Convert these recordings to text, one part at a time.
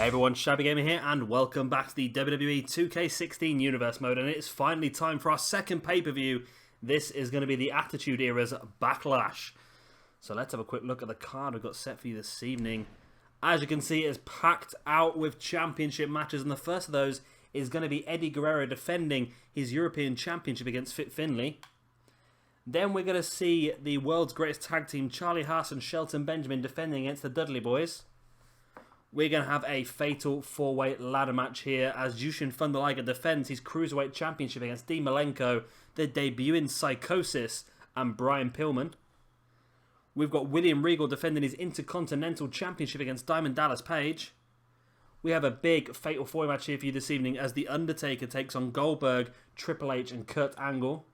Everyone, Shabby Gamer here, and welcome back to the WWE 2K16 Universe Mode, and it's finally time for our second pay-per-view. This is going to be the Attitude Era's Backlash. So let's have a quick look at the card we've got set for you this evening. As you can see, it is packed out with championship matches, and the first of those is going to be Eddie Guerrero defending his European Championship against Finlay. Then we're going to see the world's greatest tag team, Charlie Haas and Shelton Benjamin, defending against the Dudley Boyz. We're going to have a fatal four-way ladder match here as Jushin Liger defends his Cruiserweight Championship against Malenko, the debuting Psychosis, and Brian Pillman. We've got Regal defending his Intercontinental Championship against Diamond Dallas Page. We have a big fatal four-way match here for you this evening as The Undertaker takes on Goldberg, Triple H, and Kurt Angle.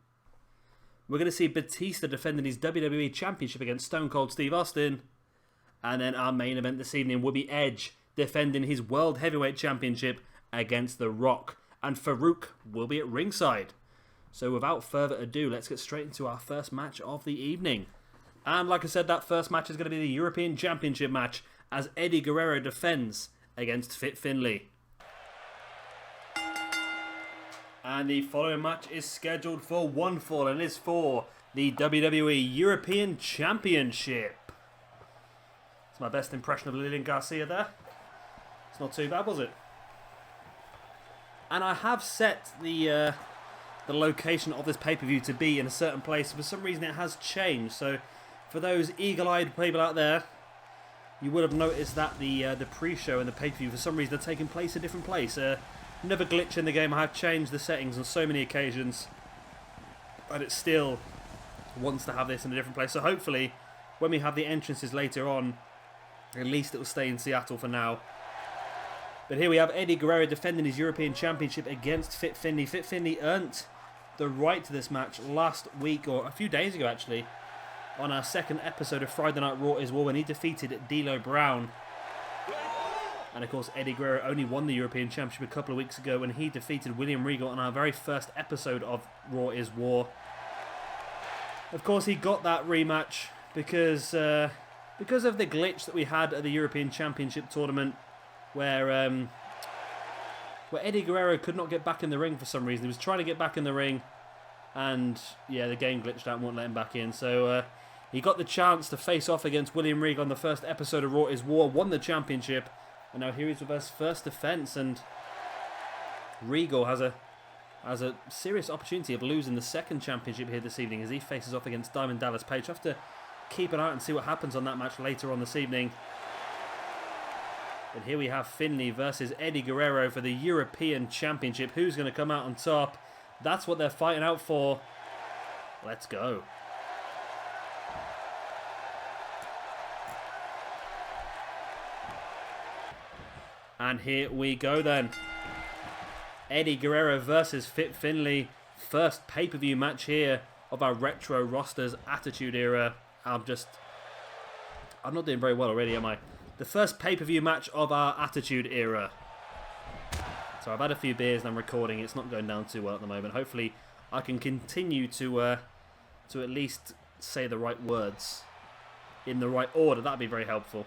We're going to see Batista defending his WWE Championship against Stone Cold Steve Austin. And then our main event this evening will be Edge defending his World Heavyweight Championship against The Rock. And Farrooq will be at ringside. So without further ado, let's get straight into our first match of the evening. And like I said, that first match is going to be the European Championship match as Eddie Guerrero defends against Finlay. And the following match is scheduled for one fall and is for the WWE European Championship. It's my best impression of Lillian Garcia there. It's not too bad, was it? And I have set the location of this pay-per-view to be in a certain place. For some reason it has changed. So for those eagle-eyed people out there, you would have noticed that the pre-show and the pay-per-view for some reason are taking place in a different place. Another glitch in the game. I have changed the settings on so many occasions, but it still wants to have this in a different place. So hopefully when we have the entrances later on, at least it will stay in Seattle for now. But here we have Eddie Guerrero defending his European Championship against Finlay. Finlay earned the right to this match last week, or a few days ago actually, on our second episode of Friday Night Raw as well, when he defeated D'Lo Brown. And of course Eddie Guerrero only won the European Championship a couple of weeks ago when he defeated William Regal on our very first episode of Raw is War. Of course he got that rematch because of the glitch that we had at the European Championship tournament where Eddie Guerrero could not get back in the ring for some reason. He was trying to get back in the ring and yeah, the game glitched out and wouldn't let him back in. So he got the chance to face off against William Regal on the first episode of Raw is War, won the championship, and now here he's with his first defense, and Regal has a serious opportunity of losing the second championship here this evening as he faces off against Diamond Dallas Page. We'll have to keep an eye out and see what happens on that match later on this evening. But here we have Finlay versus Eddie Guerrero for the European Championship. Who's going to come out on top? That's what they're fighting out for. Let's go. And here we go then. Eddie Guerrero versus Finlay. First pay-per-view match here of our retro rosters Attitude Era. I'm not doing very well already, am I? The first pay-per-view match of our Attitude Era. So I've had a few beers and I'm recording. It's not going down too well at the moment. Hopefully I can continue to at least say the right words in the right order. That'd be very helpful.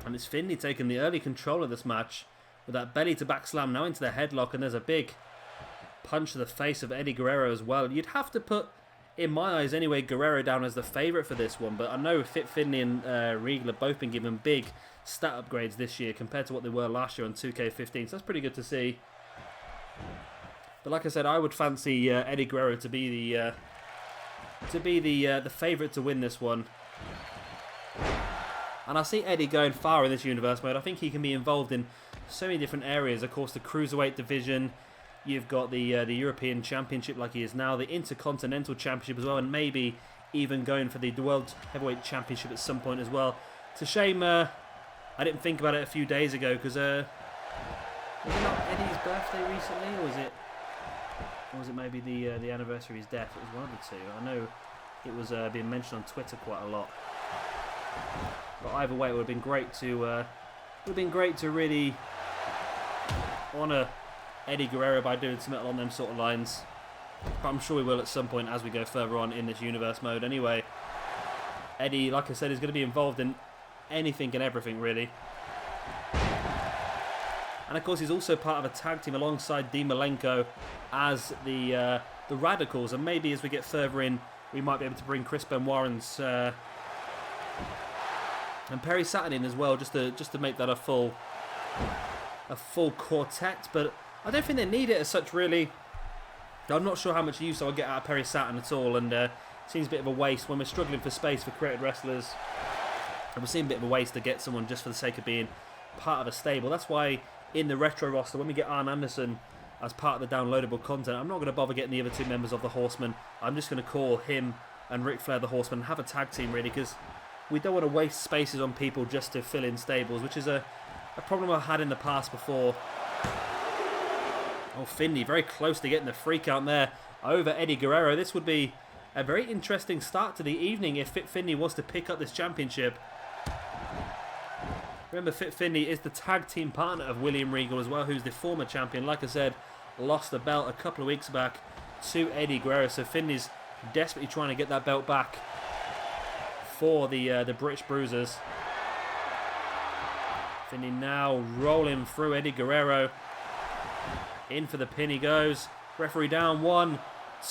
And it's Finlay taking the early control of this match with that belly to back slam now into the headlock, and there's a big punch to the face of Eddie Guerrero as well. You'd have to put, in my eyes anyway, Guerrero down as the favourite for this one, but I know Finlay and Regal have both been given big stat upgrades this year compared to what they were last year on 2K15, so that's pretty good to see. But like I said, I would fancy Eddie Guerrero to be the favourite to win this one. And I see Eddie going far in this universe mode. I think he can be involved in so many different areas. Of course, the Cruiserweight division. You've got the European Championship like he is now. The Intercontinental Championship as well. And maybe even going for the World Heavyweight Championship at some point as well. It's a shame I didn't think about it a few days ago. Because was it not Eddie's birthday recently? Or was it maybe the anniversary of his death? It was one of the two. I know it was being mentioned on Twitter quite a lot. But either way, it would have been great to really honour Eddie Guerrero by doing something along them sort of lines. But I'm sure we will at some point as we go further on in this universe mode. Anyway, Eddie, like I said, is going to be involved in anything and everything, really. And of course, he's also part of a tag team alongside Malenko as the Radicals. And maybe as we get further in, we might be able to bring Chris Benoit and Perry Saturn in as well, just to make that a full quartet. But I don't think they need it as such, really. I'm not sure how much use I'll get out of Perry Saturn at all, and seems a bit of a waste when we're struggling for space for created wrestlers. And we're seeing a bit of a waste to get someone just for the sake of being part of a stable. That's why in the retro roster, when we get Arn Anderson as part of the downloadable content, I'm not going to bother getting the other two members of the Horsemen. I'm just going to call him and Ric Flair the Horsemen and have a tag team, really, because we don't want to waste spaces on people just to fill in stables, which is a problem I've had in the past before. Oh, Finlay very close to getting the free count there over Eddie Guerrero. This would be a very interesting start to the evening if Fit Finlay was to pick up this championship. Remember, Fit Finlay is the tag team partner of William Regal as well, who's the former champion. Like I said, lost the belt a couple of weeks back to Eddie Guerrero. So Finlay's desperately trying to get that belt back for the British Bruisers. Finlay now rolling through Eddie Guerrero. In for the pin he goes. Referee down. 1,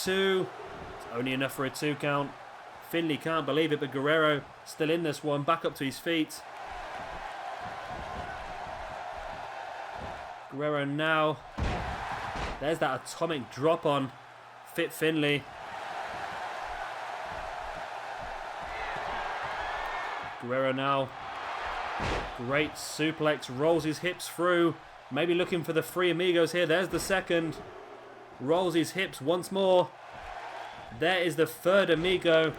2. It's only enough for a 2 count. Finlay can't believe it, but Guerrero still in this one. Back up to his feet. Guerrero now. There's that atomic drop on Fit Finlay. Guerrero now. Great suplex. Rolls his hips through. Maybe looking for the three amigos here. There's the second. Rolls his hips once more. There is the third amigo.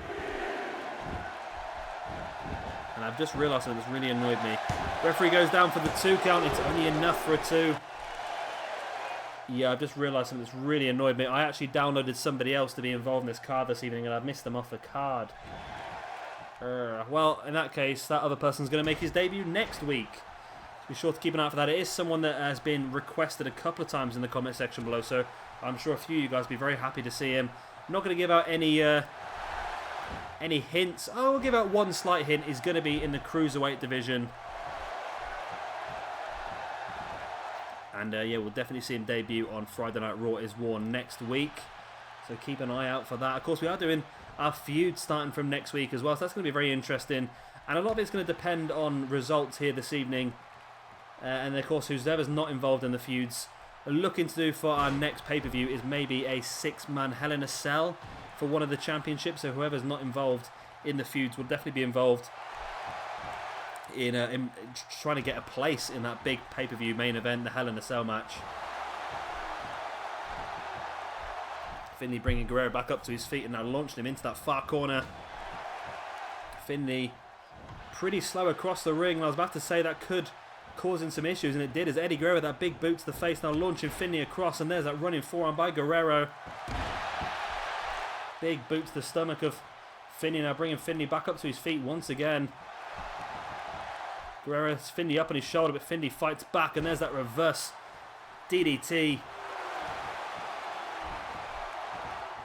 And I've just realised something that's really annoyed me. Referee goes down for the 2 count. It's only enough for a 2. Yeah, I've just realised something that's really annoyed me. I actually downloaded somebody else to be involved in this card this evening, and I've missed them off the card. Well, in that case, that other person's going to make his debut next week. Be sure to keep an eye out for that. It is someone that has been requested a couple of times in the comment section below, so I'm sure a few of you guys will be very happy to see him. I'm not going to give out any hints. I will give out one slight hint. He's going to be in the Cruiserweight division. And yeah, we'll definitely see him debut on Friday Night Raw is War next week. So keep an eye out for that. Of course, we are doing our feud starting from next week as well, so that's going to be very interesting. And a lot of it's going to depend on results here this evening. And of course, whoever's not involved in the feuds, looking to do for our next pay-per-view is maybe a 6-man Hell in a Cell for one of the championships. So whoever's not involved in the feuds will definitely be involved in trying to get a place in that big pay-per-view main event, the Hell in a Cell match. Finlay bringing Guerrero back up to his feet and now launching him into that far corner. Finlay pretty slow across the ring, and I was about to say that could causing some issues, and it did, as Eddie Guerrero with that big boot to the face, now launching Finlay across, and there's that running forearm by Guerrero. Big boot to the stomach of Finlay, now bringing Finlay back up to his feet once again. Guerrero has Finlay up on his shoulder, but Finlay fights back, and there's that reverse DDT.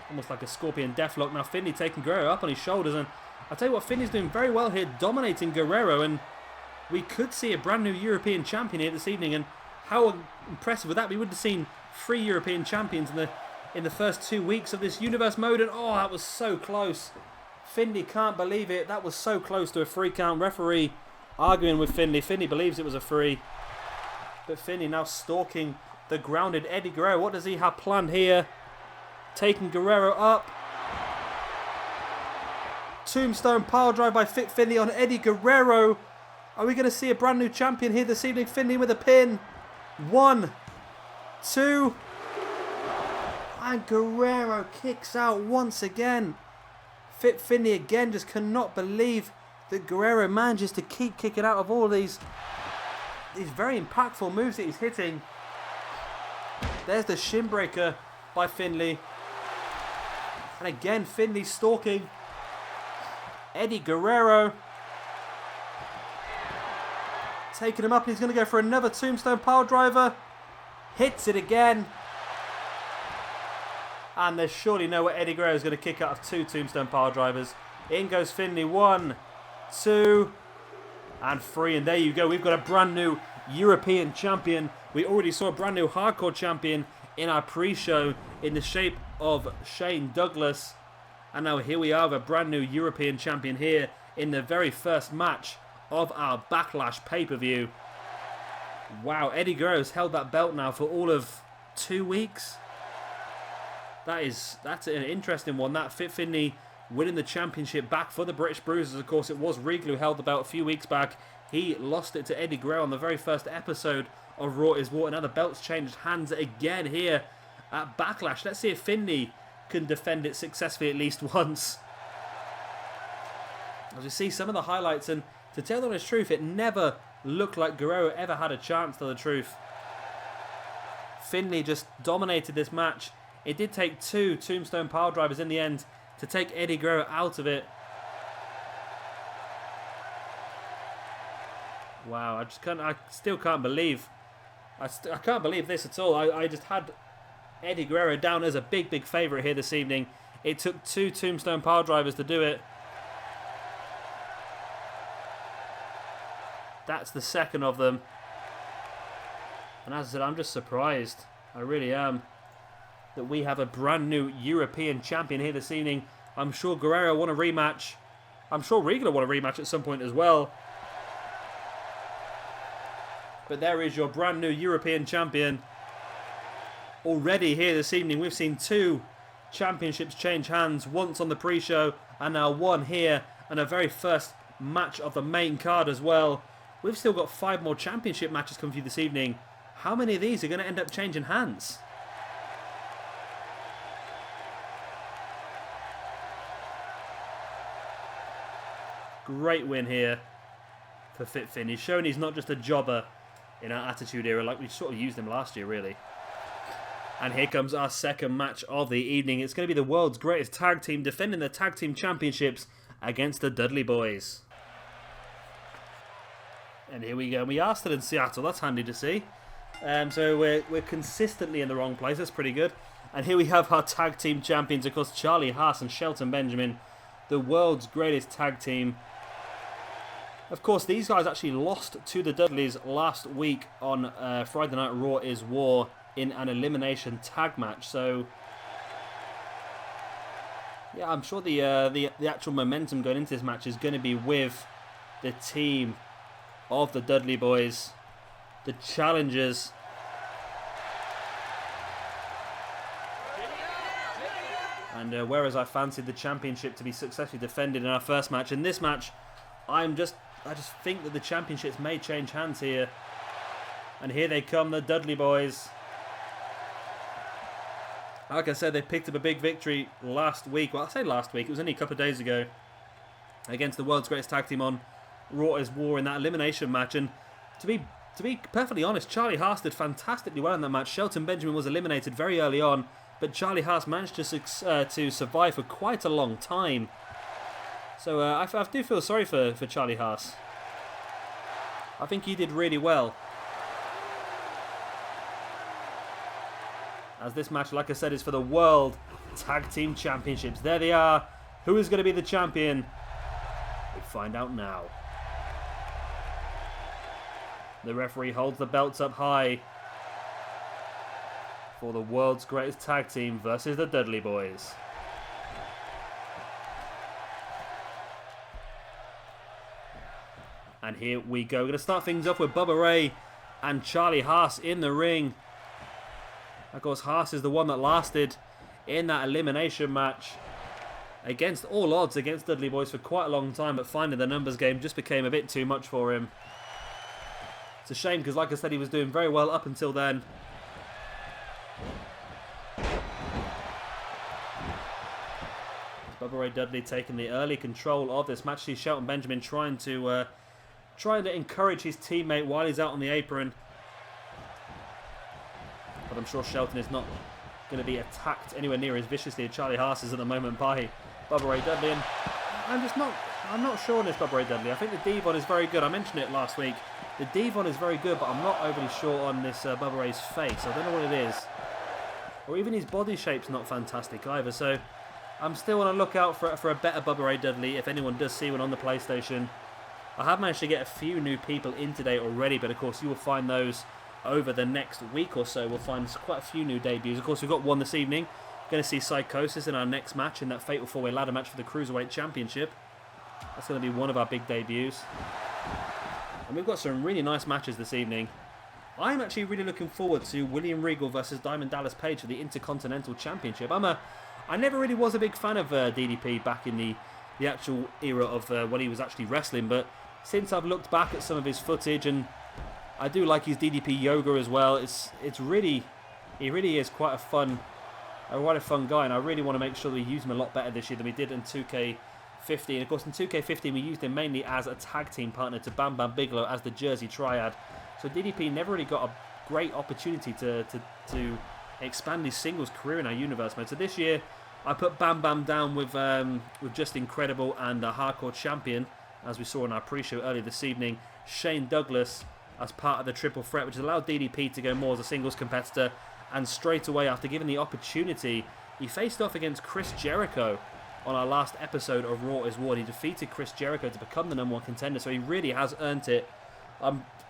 Almost like a scorpion deathlock. Now Finlay taking Guerrero up on his shoulders, and I'll tell you what, Finlay's doing very well here, dominating Guerrero, and we could see a brand new European champion here this evening, and how impressive would that be? We would have seen 3 European champions in the first 2 weeks of this universe mode, and oh, that was so close. Finlay can't believe it. That was so close to a 3 count. Referee arguing with Finlay. Finlay believes it was a 3, but Finlay now stalking the grounded Eddie Guerrero. What does he have planned here? Taking Guerrero up. Tombstone piledrive by Fit Finlay on Eddie Guerrero. Are we going to see a brand new champion here this evening? Finlay with a pin. 1, 2. And Guerrero kicks out once again. Fit Finlay again just cannot believe that Guerrero manages to keep kicking out of all these very impactful moves that he's hitting. There's the shin breaker by Finlay. And again, Finlay stalking Eddie Guerrero. Taking him up, and he's going to go for another tombstone pile driver. Hits it again. And there's surely no way Eddie Guerrero is going to kick out of 2 tombstone pile drivers. In goes Finlay. 1, 2, and 3. And there you go. We've got a brand new European champion. We already saw a brand new hardcore champion in our pre-show in the shape of Shane Douglas. And now here we are with a brand new European champion here in the very first match of our Backlash pay-per-view. Wow, Eddie Guerrero's held that belt now for all of 2 weeks. That's an interesting one. That Finlay winning the championship back for the British Bruisers. Of course, it was Regal who held the belt a few weeks back. He lost it to Eddie Guerrero on the very first episode of Raw is War. Now the belt's changed hands again here at Backlash. Let's see if Finlay can defend it successfully at least once. As we see some of the highlights, and to tell the honest truth, it never looked like Guerrero ever had a chance, to tell the truth. Finlay just dominated this match. It did take 2 tombstone pile drivers in the end to take Eddie Guerrero out of it. Wow, I still can't believe, I can't believe this at all. I just had Eddie Guerrero down as a big favourite here this evening. It took 2 tombstone pile drivers to do it. That's the second of them. And as I said, I'm just surprised. I really am. That we have a brand new European champion here this evening. I'm sure Guerrero want a rematch. I'm sure Regal will want a rematch at some point as well. But there is your brand new European champion. Already here this evening, we've seen 2 championships change hands. Once on the pre-show and now 1 here. And a very first match of the main card as well. We've still got 5 more championship matches coming for you this evening. How many of these are going to end up changing hands? Great win here for Finn. He's shown he's not just a jobber in our Attitude Era, like we sort of used him last year, really. And here comes our second match of the evening. It's going to be the world's greatest tag team defending the tag team championships against the Dudley Boyz. And here we go. We are still in Seattle. That's handy to see. So we're consistently in the wrong place. That's pretty good. And here we have our tag team champions, of course, Charlie Haas and Shelton Benjamin, the world's greatest tag team. Of course, these guys actually lost to the Dudleys last week on Friday Night Raw is War in an elimination tag match. So, yeah, I'm sure the actual momentum going into this match is going to be with the team of the Dudley Boyz, the challengers. And whereas I fancied the championship to be successfully defended in our first match, in this match, I just think that the championships may change hands here. And here they come, the Dudley Boyz. Like I said, they picked up a big victory last week. Well, I say last week, it was only a couple of days ago, against the world's greatest tag team on Raw is War in that elimination match. And to be perfectly honest, Charlie Haas did fantastically well in that match. Shelton Benjamin was eliminated very early on, but Charlie Haas managed to survive for quite a long time. So I do feel sorry for Charlie Haas. I think he did really well. As this match, like I said, is for the World Tag Team Championships. There they are. Who is going to be the champion? We'll find out now. The referee holds the belts up high for the world's greatest tag team versus the Dudley Boyz. And here we go. We're going to start things off with Bubba Ray and Charlie Haas in the ring. Of course, Haas is the one that lasted in that elimination match against all odds against Dudley Boyz for quite a long time, but finally the numbers game just became a bit too much for him. It's a shame because, like I said, he was doing very well up until then. Bubba Ray Dudley taking the early control of this match. See Shelton Benjamin trying to encourage his teammate while he's out on the apron. But I'm sure Shelton is not going to be attacked anywhere near as viciously as Charlie Haas is at the moment by Bubba Ray Dudley. And I'm not sure on this Bubba Ray Dudley. I think the Devon is very good. I mentioned it last week. The Devon is very good, but I'm not overly sure on this Bubba Ray's face. I don't know what it is. Or even his body shape's not fantastic either. So I'm still on a lookout for a better Bubba Ray Dudley if anyone does see one on the PlayStation. I have managed to get a few new people in today already, but of course you will find those over the next week or so. We'll find quite a few new debuts. Of course, we've got one this evening. We're going to see Psychosis in our next match, in that fatal 4-way ladder match for the Cruiserweight Championship. That's going to be one of our big debuts. And we've got some really nice matches this evening. I'm actually really looking forward to William Regal versus Diamond Dallas Page for the Intercontinental Championship. I never really was a big fan of DDP back in the actual era of when he was actually wrestling, but since I've looked back at some of his footage, and I do like his DDP yoga as well, he really is quite a fun guy, and I really want to make sure that we use him a lot better this year than we did in 2K15. Of course, in 2K15 we used him mainly as a tag team partner to Bam Bam Bigelow as the Jersey Triad. So DDP never really got a great opportunity to expand his singles career in our universe mode. So this year I put Bam Bam down with Just Incredible and the Hardcore Champion, as we saw in our pre-show earlier this evening, Shane Douglas as part of the triple threat, which has allowed DDP to go more as a singles competitor. And straight away, after given the opportunity, he faced off against Chris Jericho on our last episode of Raw is War. He defeated Chris Jericho to become the #1 contender, so he really has earned it.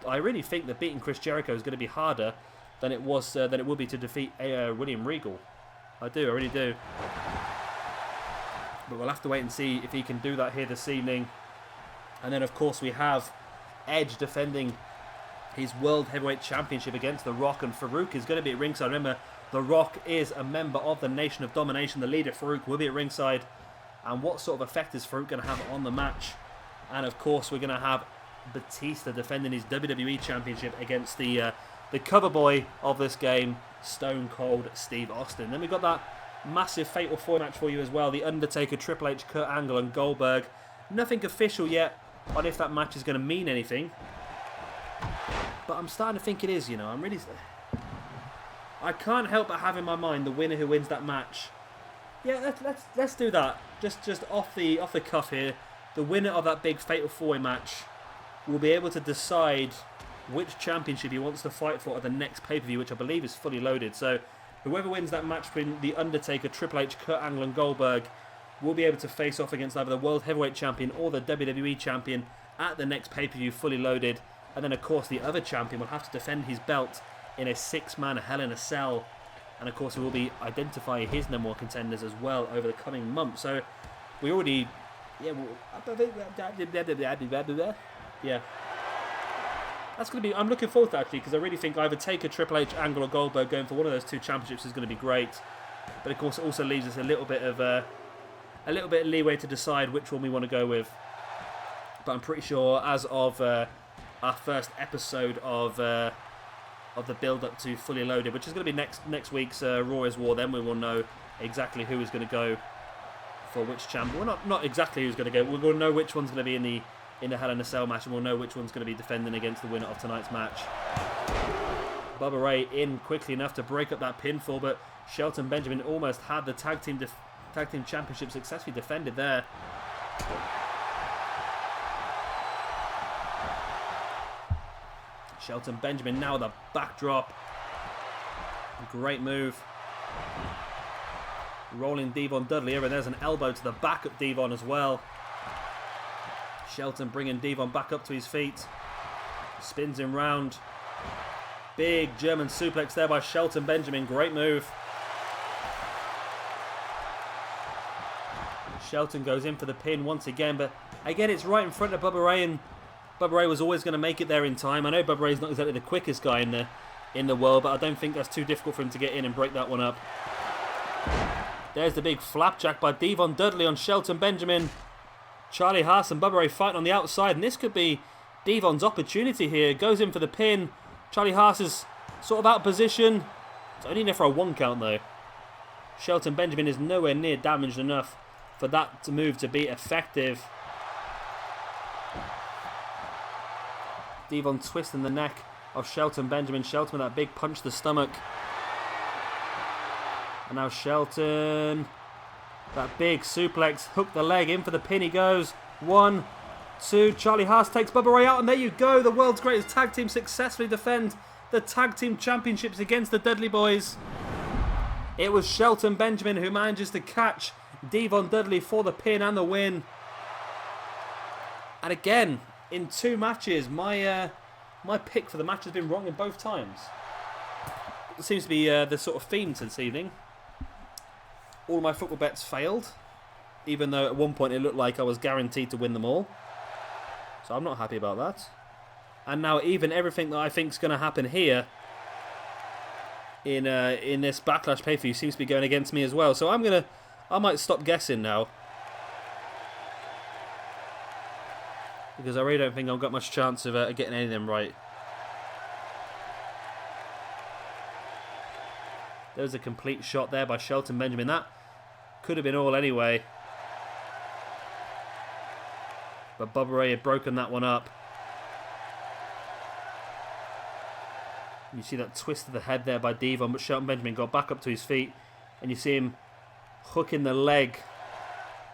I really think that beating Chris Jericho is going to be harder than it will be to defeat William Regal. I really do. But we'll have to wait and see if he can do that here this evening. And then, of course, we have Edge defending his World Heavyweight Championship against The Rock, and Farrooq is going to be at ringside. Remember, The Rock is a member of the Nation of Domination. The leader, Farrooq, will be at ringside. And what sort of effect is Farrooq going to have on the match? And, of course, we're going to have Batista defending his WWE Championship against the cover boy of this game, Stone Cold Steve Austin. Then we've got that massive Fatal 4 match for you as well. The Undertaker, Triple H, Kurt Angle and Goldberg. Nothing official yet on if that match is going to mean anything. But I'm starting to think it is, you know. I can't help but have in my mind the winner who wins that match. Yeah, let's do that. Just off the cuff here. The winner of that big Fatal 4-way match will be able to decide which championship he wants to fight for at the next pay-per-view, which I believe is fully loaded. So whoever wins that match between The Undertaker, Triple H, Kurt Angle and Goldberg will be able to face off against either the World Heavyweight Champion or the WWE Champion at the next pay-per-view fully loaded. And then, of course, the other champion will have to defend his belt in a 6-man Hell in a Cell. And, of course, we will be identifying his #1 contenders as well over the coming months. So we already... Yeah. That's going to be... I'm looking forward to that, actually, because I really think either Taker, Triple H, Angle or Goldberg going for one of those two championships is going to be great. But, of course, it also leaves us a little bit of leeway to decide which one we want to go with. But I'm pretty sure as of our first episode of the build-up to Fully Loaded, which is going to be next week's Raw is War, then we will know exactly who is going to go for which champion. Well, not exactly who's going to go. We're going to know which one's going to be in the Hell in a Cell match, and we'll know which one's going to be defending against the winner of tonight's match. Bubba Ray in quickly enough to break up that pinfall, but Shelton Benjamin almost had the tag team championship successfully defended there. Shelton Benjamin now with a backdrop. Great move. Rolling Devon Dudley here, and there's an elbow to the back of Devon as well. Shelton bringing Devon back up to his feet. Spins him round. Big German suplex there by Shelton Benjamin. Great move. Shelton goes in for the pin once again, but again it's right in front of Bubba Ray, and Bubba Ray was always going to make it there in time. I know Bubba Ray's not exactly the quickest guy in the world, but I don't think that's too difficult for him to get in and break that one up. There's the big flapjack by Devon Dudley on Shelton Benjamin. Charlie Haas and Bubba Ray fighting on the outside, and this could be Devon's opportunity here. Goes in for the pin. Charlie Haas is sort of out of position. It's only there for a 1 count though. Shelton Benjamin is nowhere near damaged enough for that move to be effective. Devon twisting the neck of Shelton Benjamin. Shelton with that big punch to the stomach. And now Shelton, that big suplex, hook the leg, in for the pin he goes. 1, 2, Charlie Haas takes Bubba Ray out, and there you go. The world's greatest tag team successfully defend the tag team championships against the Dudley Boyz. It was Shelton Benjamin who manages to catch Devon Dudley for the pin and the win. And again, in 2 matches. My pick for the match has been wrong in both times. It seems to be the sort of theme to this evening. All my football bets failed, even though at one point it looked like I was guaranteed to win them all. So I'm not happy about that. And now even everything that I think is going to happen here in this Backlash pay-per-view seems to be going against me as well. So I might stop guessing now, because I really don't think I've got much chance of getting any of them right. There was a complete shot there by Shelton Benjamin. That could have been all anyway. But Bubba Ray had broken that one up. You see that twist of the head there by Devon, but Shelton Benjamin got back up to his feet. And you see him hooking the leg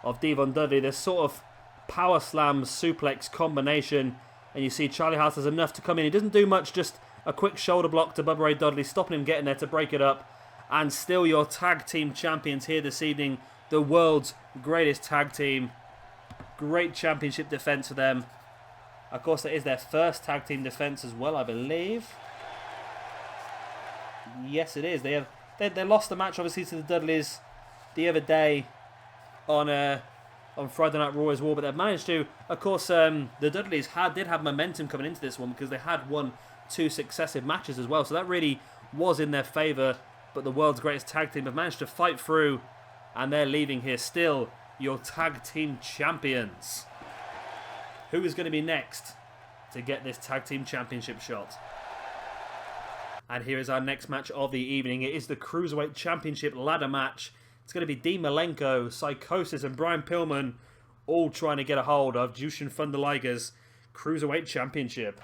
of Devon Dudley. This sort of power slam suplex combination. And you see Charlie Haas has enough to come in. He doesn't do much, just a quick shoulder block to Bubba Ray Dudley, stopping him getting there to break it up. And still your tag team champions here this evening. The world's greatest tag team. Great championship defense for them. Of course, that is their first tag team defense as well, I believe. Yes, it is. They lost the match, obviously, to the Dudleys the other day on Friday Night Raw as well. But they've managed to, of course, the Dudleys did have momentum coming into this one because they had won 2 successive matches as well. So that really was in their favour. But the world's greatest tag team have managed to fight through, and they're leaving here still your tag team champions. Who is going to be next to get this tag team championship shot? And here is our next match of the evening. It is the Cruiserweight Championship ladder match. It's going to be Dean Malenko, Psychosis, and Brian Pillman all trying to get a hold of Jushin Thunder Liger's Cruiserweight Championship.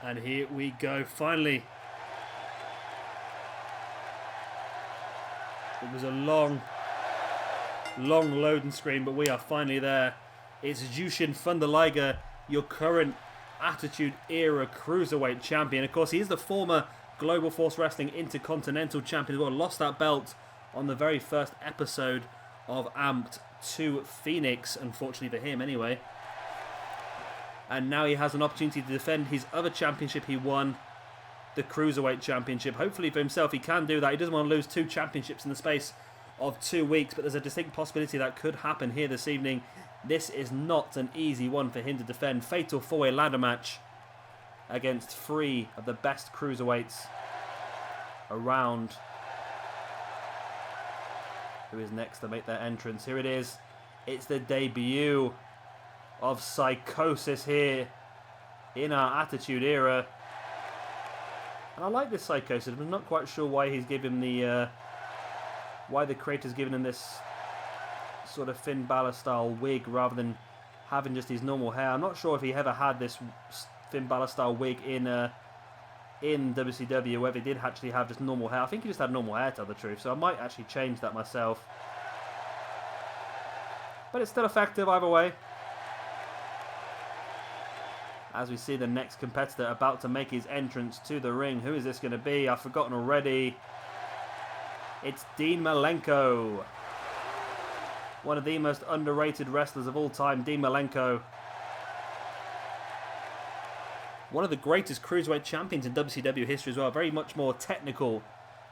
And here we go, finally. It was a long loading screen, but we are finally there. It's Jushin Thunder Liger, your current Attitude Era Cruiserweight Champion. Of course, he is the former Global Force Wrestling Intercontinental Champion as well. Lost that belt on the very first episode of Amped to Phoenix, unfortunately for him anyway. And now he has an opportunity to defend his other championship he won, the Cruiserweight Championship. Hopefully for himself he can do that. He doesn't want to lose 2 championships in the space of 2 weeks, but there's a distinct possibility that could happen here this evening. This is not an easy one for him to defend. Fatal 4-way ladder match against 3 of the best cruiserweights around. Who is next to make their entrance? Here it is. It's the debut of Psychosis here in our Attitude Era. And I like this Psychosis. I'm not quite sure why he's given the why the creator's given him this sort of Finn Balor style wig rather than having just his normal hair. I'm not sure if he ever had this Finn Balor style wig in WCW, whether he did actually have just normal hair. I think he just had normal hair, to tell the truth, so I might actually change that myself. But it's still effective either way. As we see the next competitor about to make his entrance to the ring. Who is this going to be? I've forgotten already. It's Dean Malenko. One of the most underrated wrestlers of all time, Dean Malenko. One of the greatest Cruiserweight champions in WCW history as well. Very much more technical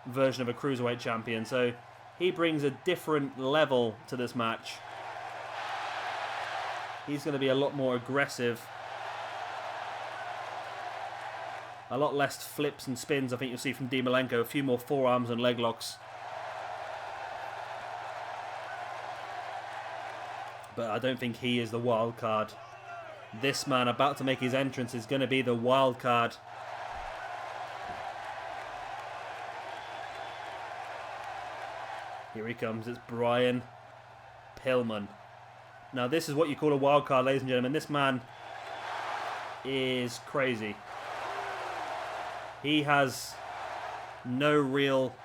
version of a Cruiserweight champion. So he brings a different level to this match. He's going to be a lot more aggressive. A lot less flips and spins I think you'll see from Dean Malenko. A few more forearms and leg locks. But I don't think he is the wild card. This man about to make his entrance is going to be the wild card. Here he comes. It's Brian Pillman. Now this is what you call a wild card, ladies and gentlemen. This man is crazy. He has no real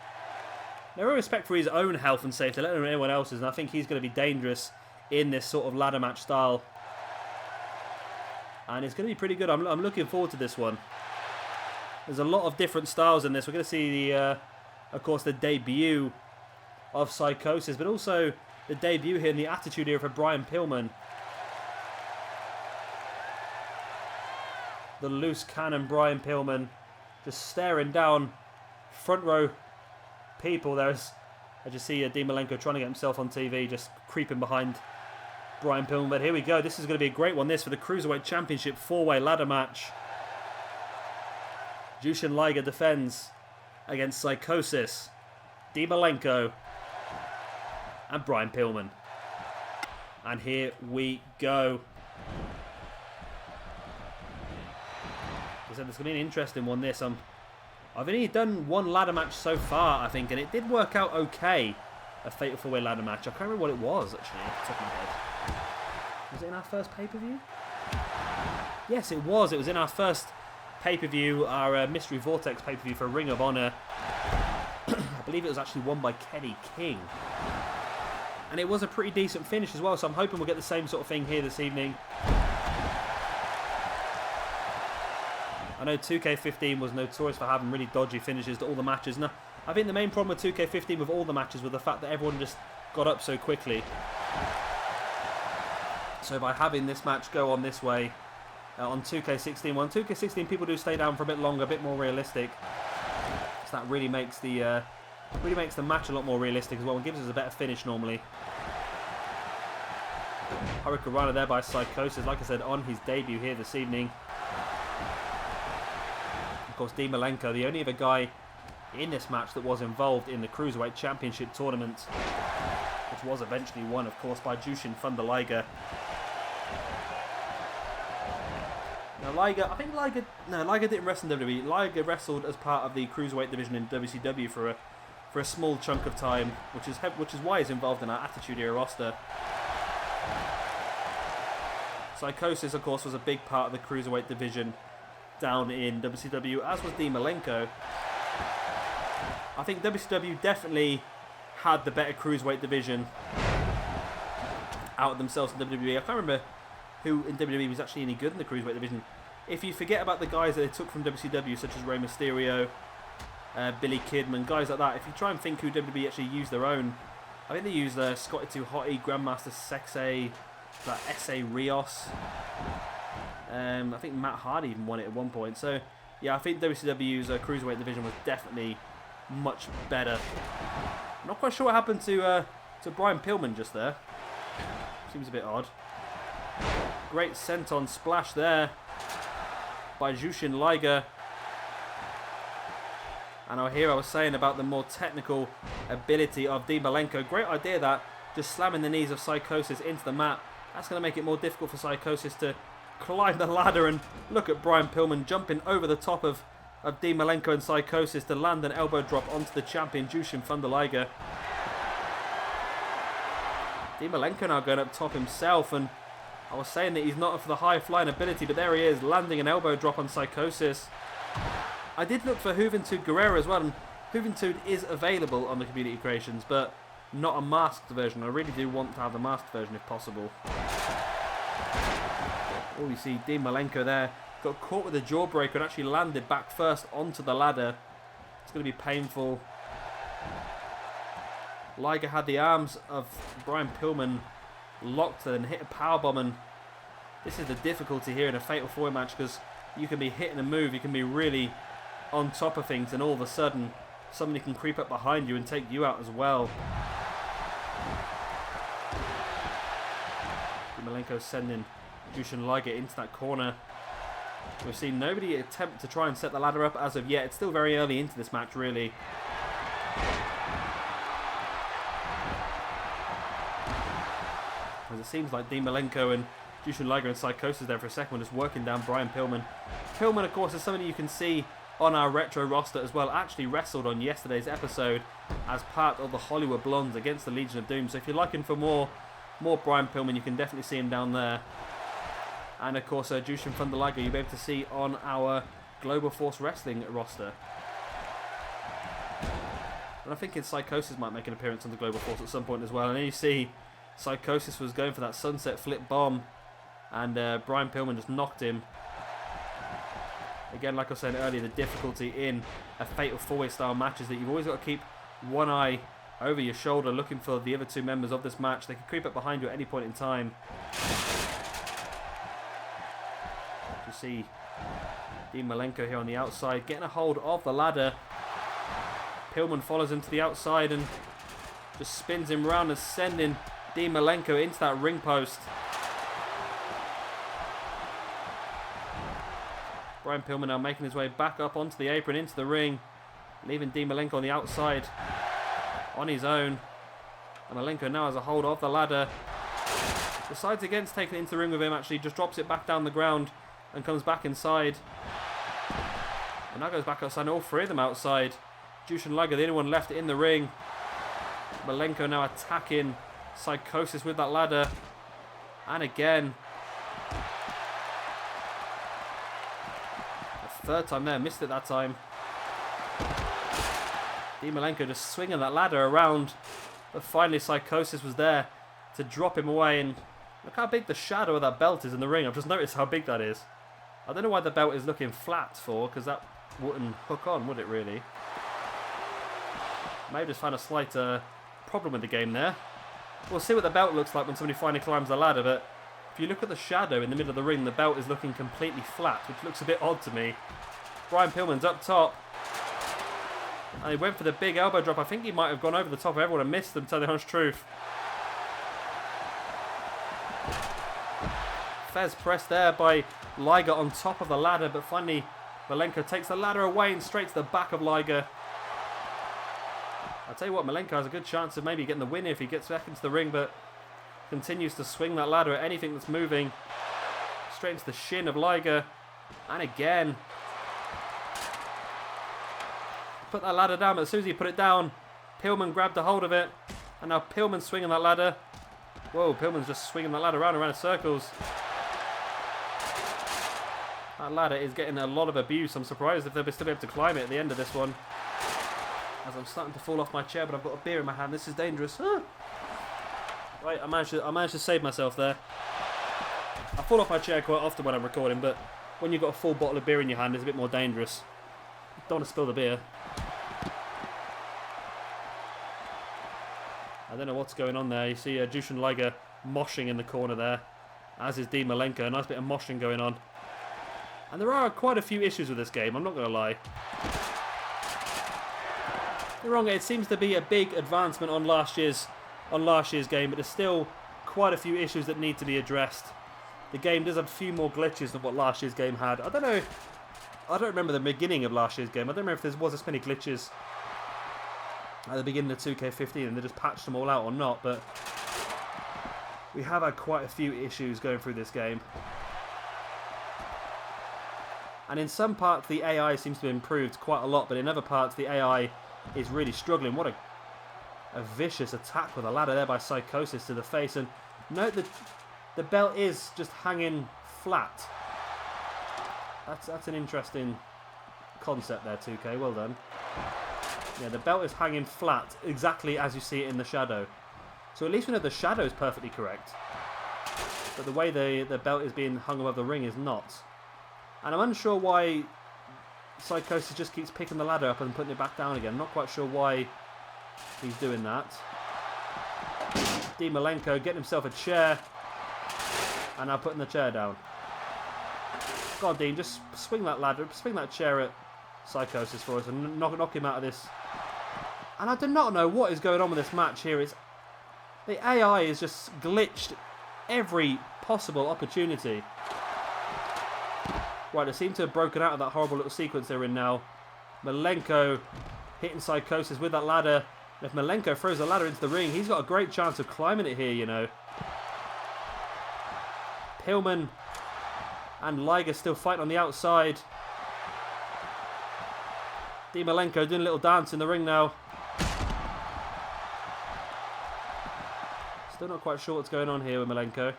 respect for his own health and safety, let alone anyone else's, and I think he's going to be dangerous in this sort of ladder match style. And it's going to be pretty good. I'm looking forward to this one. There's a lot of different styles in this. We're going to see the, of course, the debut of Psychosis, but also the debut here in the Attitude Era for Brian Pillman. The loose cannon Brian Pillman just staring down front row people. I just see Dean Malenko trying to get himself on TV, just creeping behind Brian Pillman. But here we go. This is going to be a great one, this, for the Cruiserweight Championship 4-way ladder match. Jushin Liger defends against Psychosis, Dean Malenko, and Brian Pillman. And here we go. So it's going to be an interesting one, this. I've only done one ladder match so far, I think, and it did work out okay. A Fatal 4-way ladder match. I can't remember what it was, actually, off the top of my head. Was it in our first pay-per-view? Yes, it was. It was in our first pay-per-view, our Mystery Vortex pay-per-view for Ring of Honor. I believe it was actually won by Kenny King. And it was a pretty decent finish as well, so I'm hoping we'll get the same sort of thing here this evening. I know 2K15 was notorious for having really dodgy finishes to all the matches. Now, I think the main problem with 2K15 with all the matches was the fact that everyone just got up so quickly. So by having this match go on this way on 2K16, well, on 2K16 people do stay down for a bit longer, a bit more realistic. So that really makes the match a lot more realistic as well and gives us a better finish normally. Hurricane there by Psychosis, like I said, on his debut here this evening. Of course, Dean Malenko, the only other guy in this match that was involved in the Cruiserweight Championship tournament, which was eventually won, of course, by Jushin Liger. Now, Liger didn't wrestle in WWE. Liger wrestled as part of the Cruiserweight division in WCW for a small chunk of time, which is why he's involved in our Attitude Era roster. Psychosis, of course, was a big part of the Cruiserweight division down in WCW, as was Dean Malenko. I think WCW definitely had the better Cruiserweight division out of themselves in WWE. I can't remember who in WWE was actually any good in the Cruiserweight division. If you forget about the guys that they took from WCW, such as Rey Mysterio, Billy Kidman, guys like that, if you try and think who WWE actually used their own, I think they used Scotty 2 Hotty, Grandmaster Sexay, like S.A. Rios. I think Matt Hardy even won it at one point. So, yeah, I think WCW's Cruiserweight division was definitely much better. I'm not quite sure what happened to Brian Pillman just there. Seems a bit odd. Great senton splash there by Jushin Liger. And here I was saying about the more technical ability of Dean Malenko. Great idea that, just slamming the knees of Psychosis into the mat. That's going to make it more difficult for Psychosis to climb the ladder, and look at Brian Pillman jumping over the top of Dean Malenko and Psychosis to land an elbow drop onto the champion Jushin Liger. Dean Malenko now going up top himself, and I was saying that he's not for the high flying ability, but there he is, landing an elbow drop on Psychosis. I did look for Juventud Guerrero as well, and Juventud is available on the Community Creations, but not a masked version. I really do want to have the masked version if possible. Oh, you see Dean Malenko there got caught with a jawbreaker and actually landed back first onto the ladder. It's going to be painful. Liger had the arms of Brian Pillman locked and hit a powerbomb, and this is the difficulty here in a Fatal 4-way match, because you can be hitting a move, you can be really on top of things, and all of a sudden somebody can creep up behind you and take you out as well. Malenko sending Jushin Liger into that corner. We've seen nobody attempt to try and set the ladder up as of yet. It's still very early into this match, really. As it seems like Dean Malenko and Jushin Liger and Psychosis there for a second, just working down Brian Pillman. Pillman, of course, is somebody you can see on our retro roster as well. Actually wrestled on yesterday's episode as part of the Hollywood Blondes against the Legion of Doom. So if you're looking for more Brian Pillman, you can definitely see him down there. And of course, Jushin Liger you'll be able to see on our Global Force Wrestling roster. And I think Psychosis might make an appearance on the Global Force at some point as well. And then you see Psychosis was going for that sunset flip bomb, and Brian Pillman just knocked him. Again, like I was saying earlier, the difficulty in a Fatal 4-way style match is that you've always got to keep one eye over your shoulder looking for the other two members of this match. They can creep up behind you at any point in time. You see Dean Malenko here on the outside, getting a hold of the ladder. Pillman follows him to the outside and just spins him round and sending Dean Malenko into that ring post. Brian Pillman now making his way back up onto the apron, into the ring, leaving Dean Malenko on the outside on his own. And Malenko now has a hold of the ladder. Decides against taking it into the ring with him, actually just drops it back down the ground and comes back inside. And now goes back outside, and all three of them outside. Jushin and Liger, the only one left in the ring. Malenko now attacking Psychosis with that ladder. And again. The third time there, missed it that time. Dean Malenko just swinging that ladder around. But finally Psychosis was there to drop him away. And look how big the shadow of that belt is in the ring. I've just noticed how big that is. I don't know why the belt is looking flat for, because that wouldn't hook on, would it really? Maybe just found a slight problem with the game there. We'll see what the belt looks like when somebody finally climbs the ladder, but if you look at the shadow in the middle of the ring, the belt is looking completely flat, which looks a bit odd to me. Brian Pillman's up top. And he went for the big elbow drop. I think he might have gone over the top of everyone and missed them, to tell the honest truth. Fez pressed there by Liger on top of the ladder, but finally Malenko takes the ladder away and straight to the back of Liger. I'll tell you what, Malenko has a good chance of maybe getting the win if he gets back into the ring, but continues to swing that ladder at anything that's moving. Straight into the shin of Liger. And again. Put that ladder down, but as soon as he put it down, Pillman grabbed a hold of it. And now Pillman's swinging that ladder. Whoa, Pillman's just swinging that ladder around and around in circles. That ladder is getting a lot of abuse. I'm surprised if they'll still be able to climb it at the end of this one. As I'm starting to fall off my chair, but I've got a beer in my hand. This is dangerous. Right, I managed to save myself there. I fall off my chair quite often when I'm recording, but when you've got a full bottle of beer in your hand, it's a bit more dangerous. Don't want to spill the beer. I don't know what's going on there. You see Jushin Liger moshing in the corner there, as is Dean Malenko. A nice bit of moshing going on. And there are quite a few issues with this game, I'm not going to lie. You're wrong, it seems to be a big advancement on last year's game, but there's still quite a few issues that need to be addressed. The game does have a few more glitches than what last year's game had. I don't remember the beginning of last year's game. I don't remember if there was this many glitches at the beginning of 2K15 and they just patched them all out or not, but we have had quite a few issues going through this game. And in some parts the AI seems to have improved quite a lot, but in other parts the AI is really struggling. What a vicious attack with a ladder there by Psychosis to the face. And note that the belt is just hanging flat. That's an interesting concept there, 2K. Well done. Yeah, the belt is hanging flat, exactly as you see it in the shadow. So at least we know the shadow is perfectly correct. But the way the belt is being hung above the ring is not. And I'm unsure why Psychosis just keeps picking the ladder up and putting it back down again. I'm not quite sure why he's doing that. Dean Malenko getting himself a chair. And now putting the chair down. Go on, Dean, just swing that ladder, swing that chair at Psychosis for us and knock him out of this. And I do not know what is going on with this match here. The AI is just glitched every possible opportunity. Right, they seem to have broken out of that horrible little sequence they're in now. Malenko hitting Psychosis with that ladder. If Malenko throws the ladder into the ring, he's got a great chance of climbing it here, you know. Pillman and Liger still fighting on the outside. Dean Malenko doing a little dance in the ring now. Still not quite sure what's going on here with Malenko.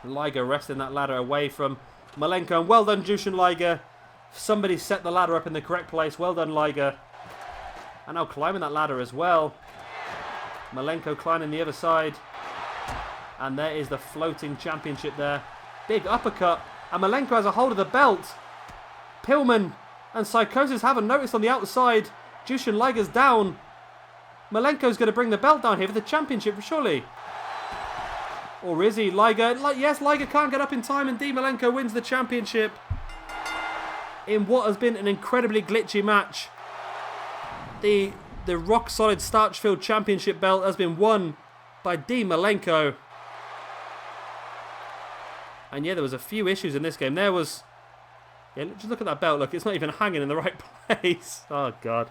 Liger resting that ladder away from Malenko. And well done, Jushin Liger. Somebody set the ladder up in the correct place. Well done, Liger. And now climbing that ladder as well. Malenko climbing the other side. And there is the floating championship there. Big uppercut. And Malenko has a hold of the belt. Pillman and Psychosis haven't noticed on the outside. Jushin Liger's down. Malenko's going to bring the belt down here for the championship, surely. Or is he? Liger. Yes, Liger can't get up in time, and Malenko wins the championship in what has been an incredibly glitchy match. The rock-solid starch-filled championship belt has been won by Malenko. And yeah, there was a few issues in this game. There was... Yeah, just look at that belt. Look, it's not even hanging in the right place. Oh, God.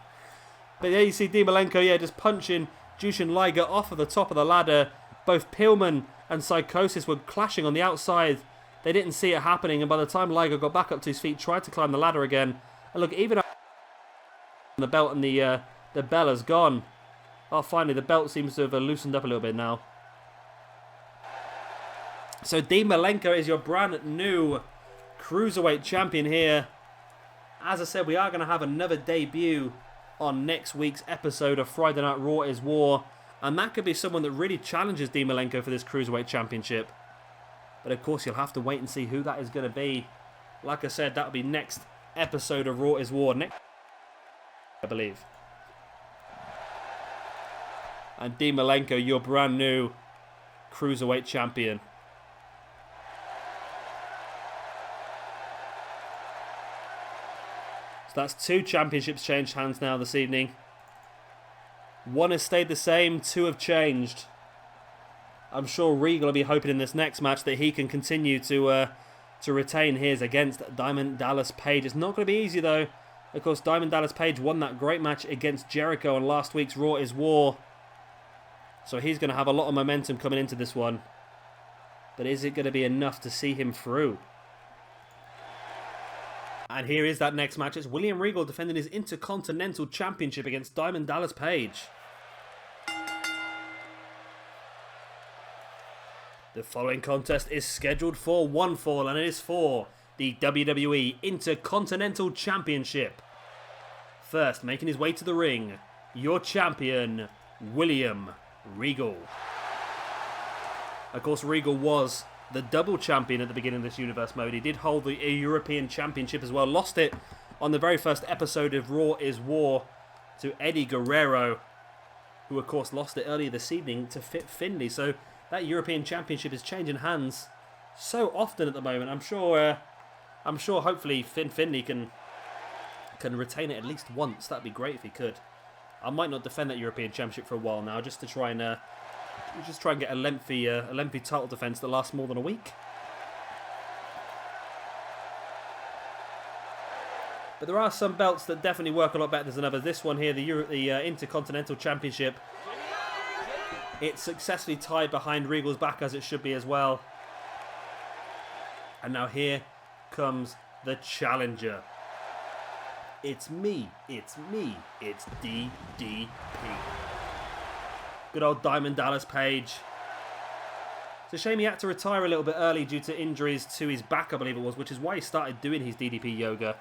But yeah, you see Malenko, yeah, just punching Jushin Liger off of the top of the ladder. Both Pillman and Psychosis were clashing on the outside. They didn't see it happening, and by the time Liger got back up to his feet, tried to climb the ladder again. And look, even the belt and the bell has gone. Oh, finally, the belt seems to have loosened up a little bit now. So Malenko is your brand new Cruiserweight champion here. As I said, we are going to have another debut on next week's episode of Friday Night Raw is War. And that could be someone that really challenges Malenko for this Cruiserweight Championship. But of course, you'll have to wait and see who that is going to be. Like I said, that'll be next episode of Raw is War. Next, I believe. And Malenko, your brand new Cruiserweight champion. So that's 2 championships changed hands now this evening. 1 has stayed the same, 2 have changed. I'm sure Regal will be hoping in this next match that he can continue to retain his against Diamond Dallas Page. It's not going to be easy though. Of course, Diamond Dallas Page won that great match against Jericho on last week's Raw is War. So he's going to have a lot of momentum coming into this one. But is it going to be enough to see him through? And here is that next match. It's William Regal defending his Intercontinental Championship against Diamond Dallas Page. The following contest is scheduled for one fall, and it is for the WWE Intercontinental Championship. First, making his way to the ring, your champion, William Regal. Of course, Regal was the double champion at the beginning of this universe mode. He did hold the European Championship as well. Lost it on the very first episode of Raw is War to Eddie Guerrero, who of course lost it earlier this evening to Finlay. So that European Championship is changing hands so often at the moment. I'm sure hopefully Finlay can retain it at least once. That'd be great if he could. I might not defend that European Championship for a while now, just to try and get a lengthy title defense that lasts more than a week. But there are some belts that definitely work a lot better than others. This one here, the Intercontinental Championship, it's successfully tied behind Regal's back, as it should be as well. And now here comes the challenger. It's me, it's DDP. Good old Diamond Dallas Page. It's a shame he had to retire a little bit early due to injuries to his back, I believe it was, which is why he started doing his DDP yoga.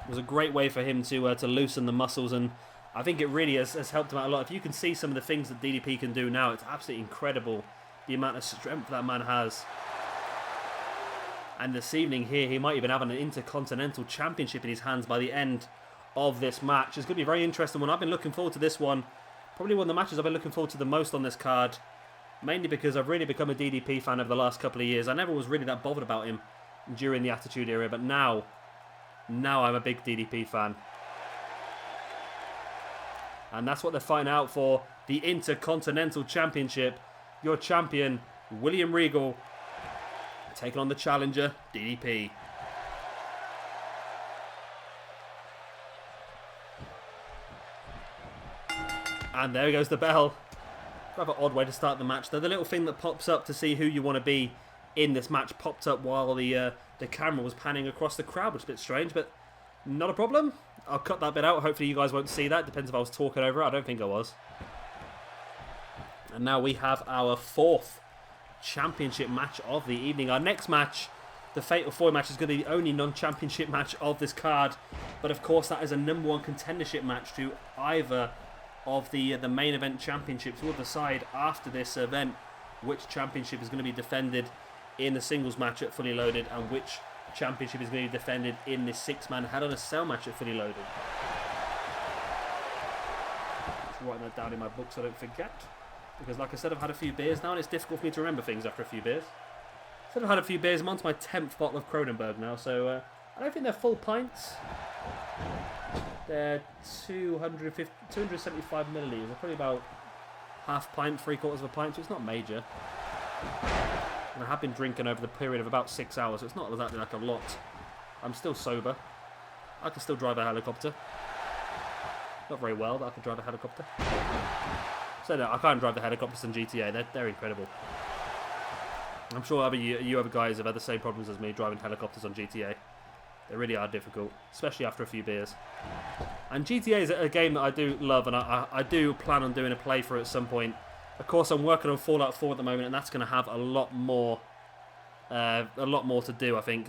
It was a great way for him to loosen the muscles, and I think it really has helped him out a lot. If you can see some of the things that DDP can do now, it's absolutely incredible the amount of strength that man has. And this evening here, he might even have an Intercontinental Championship in his hands by the end of this match. It's going to be a very interesting one. I've been looking forward to this one. Probably one of the matches I've been looking forward to the most on this card. Mainly because I've really become a DDP fan over the last couple of years. I never was really that bothered about him during the Attitude Era, but now I'm a big DDP fan. And that's what they're fighting out for. The Intercontinental Championship. Your champion, William Regal, taking on the challenger, DDP. And there goes the bell. Rather odd way to start the match. The little thing that pops up to see who you want to be in this match popped up while the camera was panning across the crowd, which is a bit strange, but not a problem. I'll cut that bit out. Hopefully you guys won't see that. Depends if I was talking over it. I don't think I was. And now we have our 4th championship match of the evening. Our next match, the Fatal 4 match, is going to be the only non-championship match of this card. But of course that is a #1 contendership match to either of the main event championships. We'll decide after this event which championship is going to be defended in the singles match at Fully Loaded and which championship is going to be defended in this 6-man Hell in a Cell match at Fully Loaded. writing that down in my book so I don't forget. Because like I said, I've had a few beers now and it's difficult for me to remember things after a few beers. So I've had a few beers. I'm on to my 10th bottle of Kronenbourg now, so I don't think they're full pints. They're 275 millilitres. They're probably about half pint, 3/4 of a pint, so it's not major. And I have been drinking over the period of about 6 hours, so it's not exactly like a lot. I'm still sober. I can still drive a helicopter. Not very well, but I can drive a helicopter. So no, I can't drive the helicopters in GTA. They're incredible. I'm sure you other guys have had the same problems as me driving helicopters on GTA. They really are difficult, especially after a few beers. And GTA is a game that I do love, and I do plan on doing a playthrough at some point. Of course, I'm working on Fallout 4 at the moment, and that's going to have a lot more to do. I think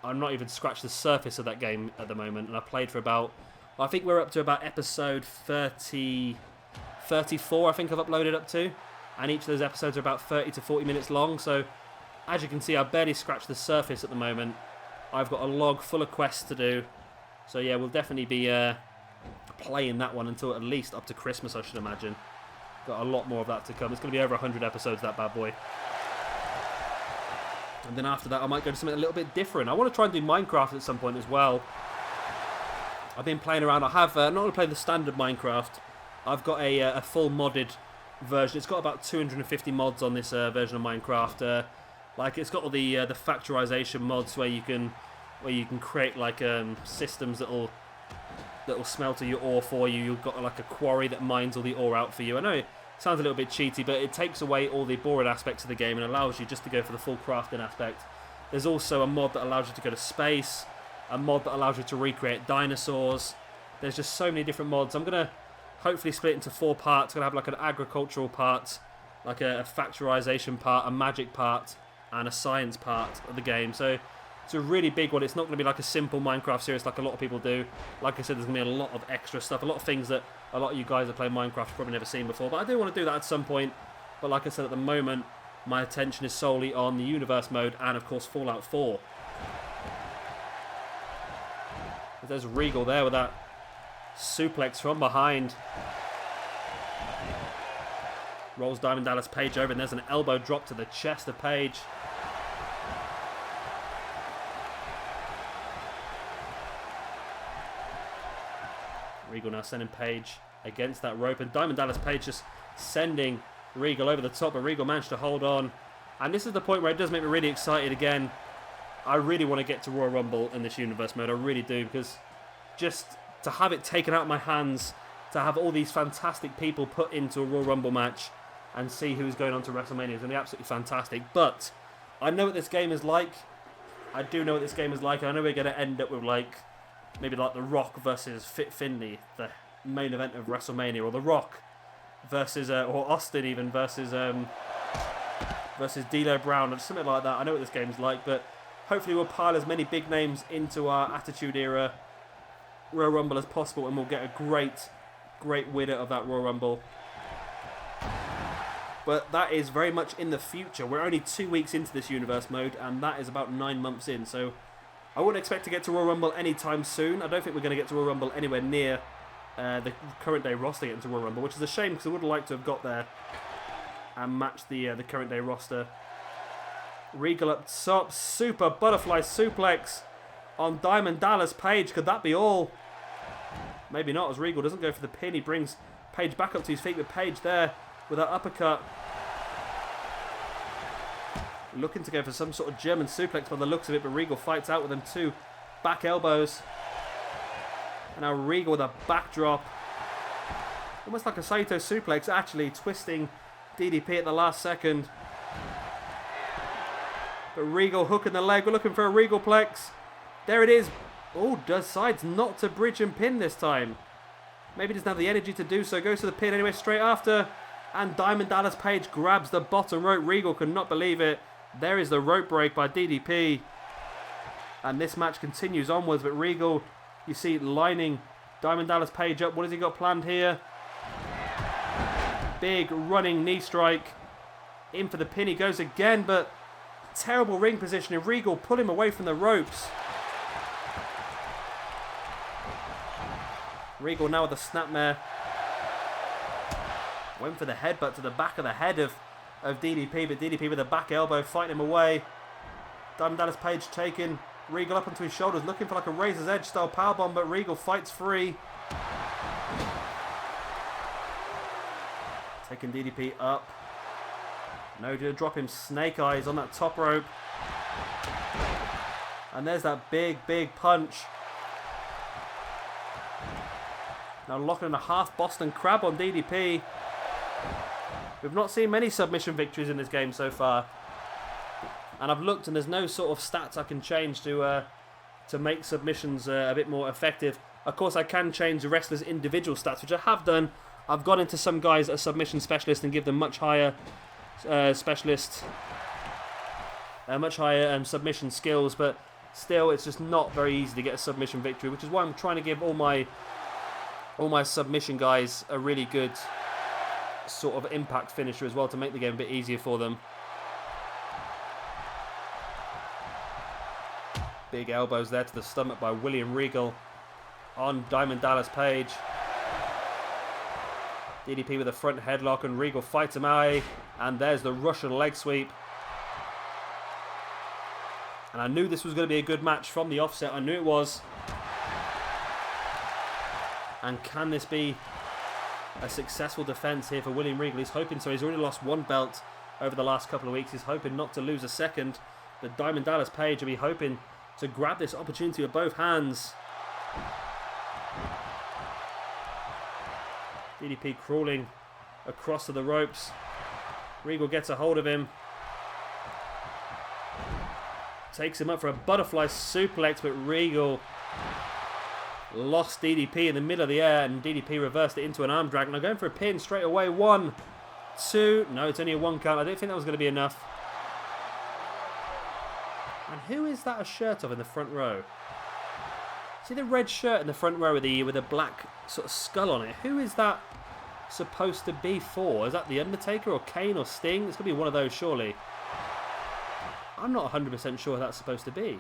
I'm not even scratched the surface of that game at the moment, and I played for about. I think we're up to about episode 34. I think I've uploaded up to, and each of those episodes are about 30 to 40 minutes long. So, as you can see, I've barely scratched the surface at the moment. I've got a log full of quests to do. So yeah, we'll definitely be playing that one until at least up to Christmas, I should imagine. Got a lot more of that to come. It's going to be over 100 episodes, that bad boy. And then after that, I might go to something a little bit different. I want to try and do Minecraft at some point as well. I've been playing around. I have not only played the standard Minecraft. I've got a full modded version. It's got about 250 mods on this version of Minecraft. Like it's got all the factorization mods where you can create like systems that'll smelter your ore for you. You've got like a quarry that mines all the ore out for you. I know it sounds a little bit cheaty, but it takes away all the boring aspects of the game and allows you just to go for the full crafting aspect. There's also a mod that allows you to go to space, a mod that allows you to recreate dinosaurs. There's just so many different mods. I'm gonna hopefully split it into 4 parts. I'm gonna have like an agricultural part, like a factorization part, a magic part, and a science part of the game. So it's a really big one. It's not going to be like a simple Minecraft series like a lot of people do. Like I said, there's going to be a lot of extra stuff, a lot of things that a lot of you guys that play Minecraft have probably never seen before. But I do want to do that at some point. But like I said, at the moment, my attention is solely on the universe mode and, of course, Fallout 4. There's Regal there with that suplex from behind. Rolls Diamond Dallas Page over, and there's an elbow drop to the chest of Page. Regal now sending Page against that rope, and Diamond Dallas Page just sending Regal over the top, but Regal managed to hold on. And this is the point where it does make me really excited again. I really want to get to Royal Rumble in this universe mode, I really do, because just to have it taken out of my hands, to have all these fantastic people put into a Royal Rumble match and see who's going on to WrestleMania is going to be absolutely fantastic. But I know what this game is like. I do know what this game is like. I know we're going to end up with maybe like The Rock versus Finlay, the main event of WrestleMania, or The Rock versus, or Austin even versus D'Lo Brown, or something like that. I know what this game is like, but hopefully we'll pile as many big names into our Attitude Era Royal Rumble as possible, and we'll get a great winner of that Royal Rumble. But that is very much in the future. We're only 2 weeks into this universe mode, and that is about 9 months in, so I wouldn't expect to get to Royal Rumble anytime soon. I don't think we're going to get to Royal Rumble anywhere near the current day roster getting to Royal Rumble, which is a shame because I would have liked to have got there and matched the current day roster. Regal up top, super butterfly suplex on Diamond Dallas Page. Could that be all? Maybe not, as Regal doesn't go for the pin. He brings Page back up to his feet with Page there with that uppercut. Looking to go for some sort of German suplex by the looks of it, but Regal fights out with them 2 back elbows. And now Regal with a backdrop. Almost like a Saito suplex, actually twisting DDP at the last second. But Regal hooking the leg. We're looking for a Regal plex. There it is. Oh, decides not to bridge and pin this time. Maybe doesn't have the energy to do so. Goes to the pin anyway straight after. And Diamond Dallas Page grabs the bottom rope. Regal could not believe it. There is the rope break by DDP. And this match continues onwards. But Regal, you see, lining Diamond Dallas Page up. What has he got planned here? Big running knee strike. In for the pin. He goes again, but terrible ring positioning. Regal pull him away from the ropes. Regal now with the snapmare. Went for the headbutt to the back of the head of DDP, but DDP with a back elbow fighting him away. Diamond Dallas Page taking Regal up onto his shoulders, looking for like a Razor's Edge style powerbomb, but Regal fights free. Taking DDP up. No, to drop him snake eyes on that top rope. And there's that big punch. Now locking in a half Boston Crab on DDP. We've not seen many submission victories in this game so far. And I've looked and there's no sort of stats I can change to make submissions a bit more effective. Of course I can change the wrestlers' individual stats, which I have done. I've gone into some guys a submission specialist and give them much higher submission skills, but still it's just not very easy to get a submission victory, which is why I'm trying to give all my submission guys a really good sort of impact finisher as well to make the game a bit easier for them. Big elbows there to the stomach by William Regal on Diamond Dallas Page. DDP with a front headlock and Regal fights him away, and there's the Russian leg sweep. And I knew this was going to be a good match from the offset. I knew it was. And can this be a successful defense here for William Regal? He's hoping so. He's already lost one belt over the last couple of weeks. He's hoping not to lose a second. The Diamond Dallas Page will be hoping to grab this opportunity with both hands. DDP crawling across to the ropes. Regal gets a hold of him. Takes him up for a butterfly suplex, but Regal lost DDP in the middle of the air, and DDP reversed it into an arm drag. Now going for a pin straight away. 1, 2. No, it's only a 1 count. I didn't think that was going to be enough. And who is that a shirt of in the front row? See the red shirt in the front row with a black sort of skull on it? Who is that supposed to be for? Is that the Undertaker or Kane or Sting? It's going to be one of those, surely. I'm not 100% sure who that's supposed to be.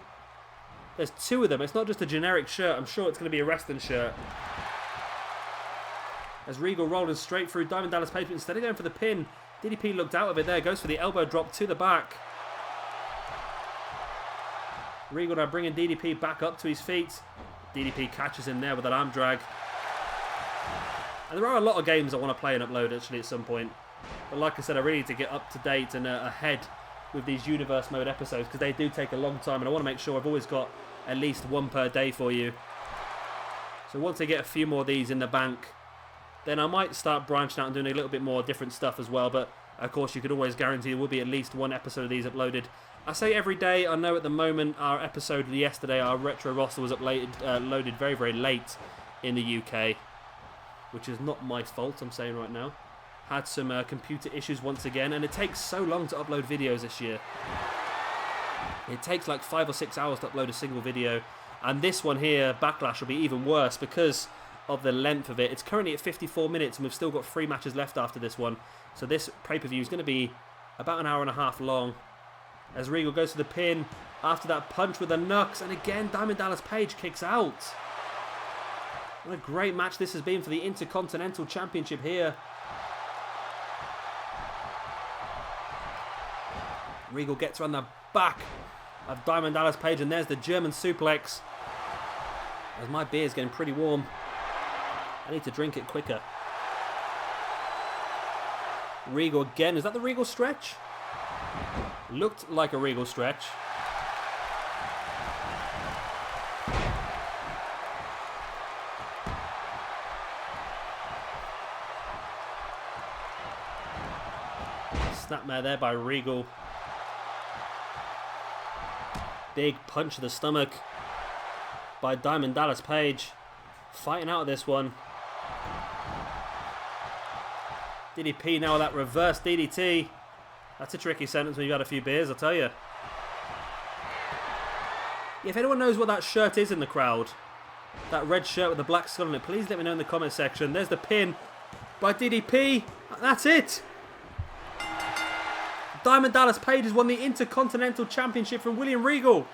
There's 2 of them. It's not just a generic shirt. I'm sure it's going to be a wrestling shirt. As Regal rolling straight through Diamond Dallas Page, instead of going for the pin, DDP looked out of it there. Goes for the elbow drop to the back. Regal now bringing DDP back up to his feet. DDP catches him there with an arm drag. And there are a lot of games I want to play and upload actually at some point. But like I said, I really need to get up to date and ahead with these Universe Mode episodes, because they do take a long time and I want to make sure I've always got at least 1 per day for you. So once I get a few more of these in the bank, then I might start branching out and doing a little bit more different stuff as well. But of course you could always guarantee there will be at least 1 episode of these uploaded. I say every day. I know at the moment our episode yesterday, our retro roster was loaded very, very late in the UK, which is not my fault, I'm saying right now. Had some computer issues once again, and it takes so long to upload videos this year. It takes like 5 or 6 hours to upload a single video, and this one here, Backlash, will be even worse because of the length of it. It's currently at 54 minutes, and we've still got 3 matches left after this one. So this pay-per-view is going to be about an hour and a half long. As Regal goes to the pin after that punch with the knucks, and again Diamond Dallas Page kicks out. What a great match this has been for the Intercontinental Championship here. Regal gets around the back of Diamond Dallas Page, and there's the German suplex. As my beer's getting pretty warm, I need to drink it quicker. Regal again. Is that the Regal stretch? Looked like a Regal stretch. Snapmare there by Regal. Big punch to the stomach by Diamond Dallas Page. Fighting out of this one. DDP now with that reverse DDT. That's a tricky sentence when you've had a few beers, I'll tell you. If anyone knows what that shirt is in the crowd, that red shirt with the black skull on it, please let me know in the comment section. There's the pin by DDP. That's it. Diamond Dallas Page has won the Intercontinental Championship from William Regal.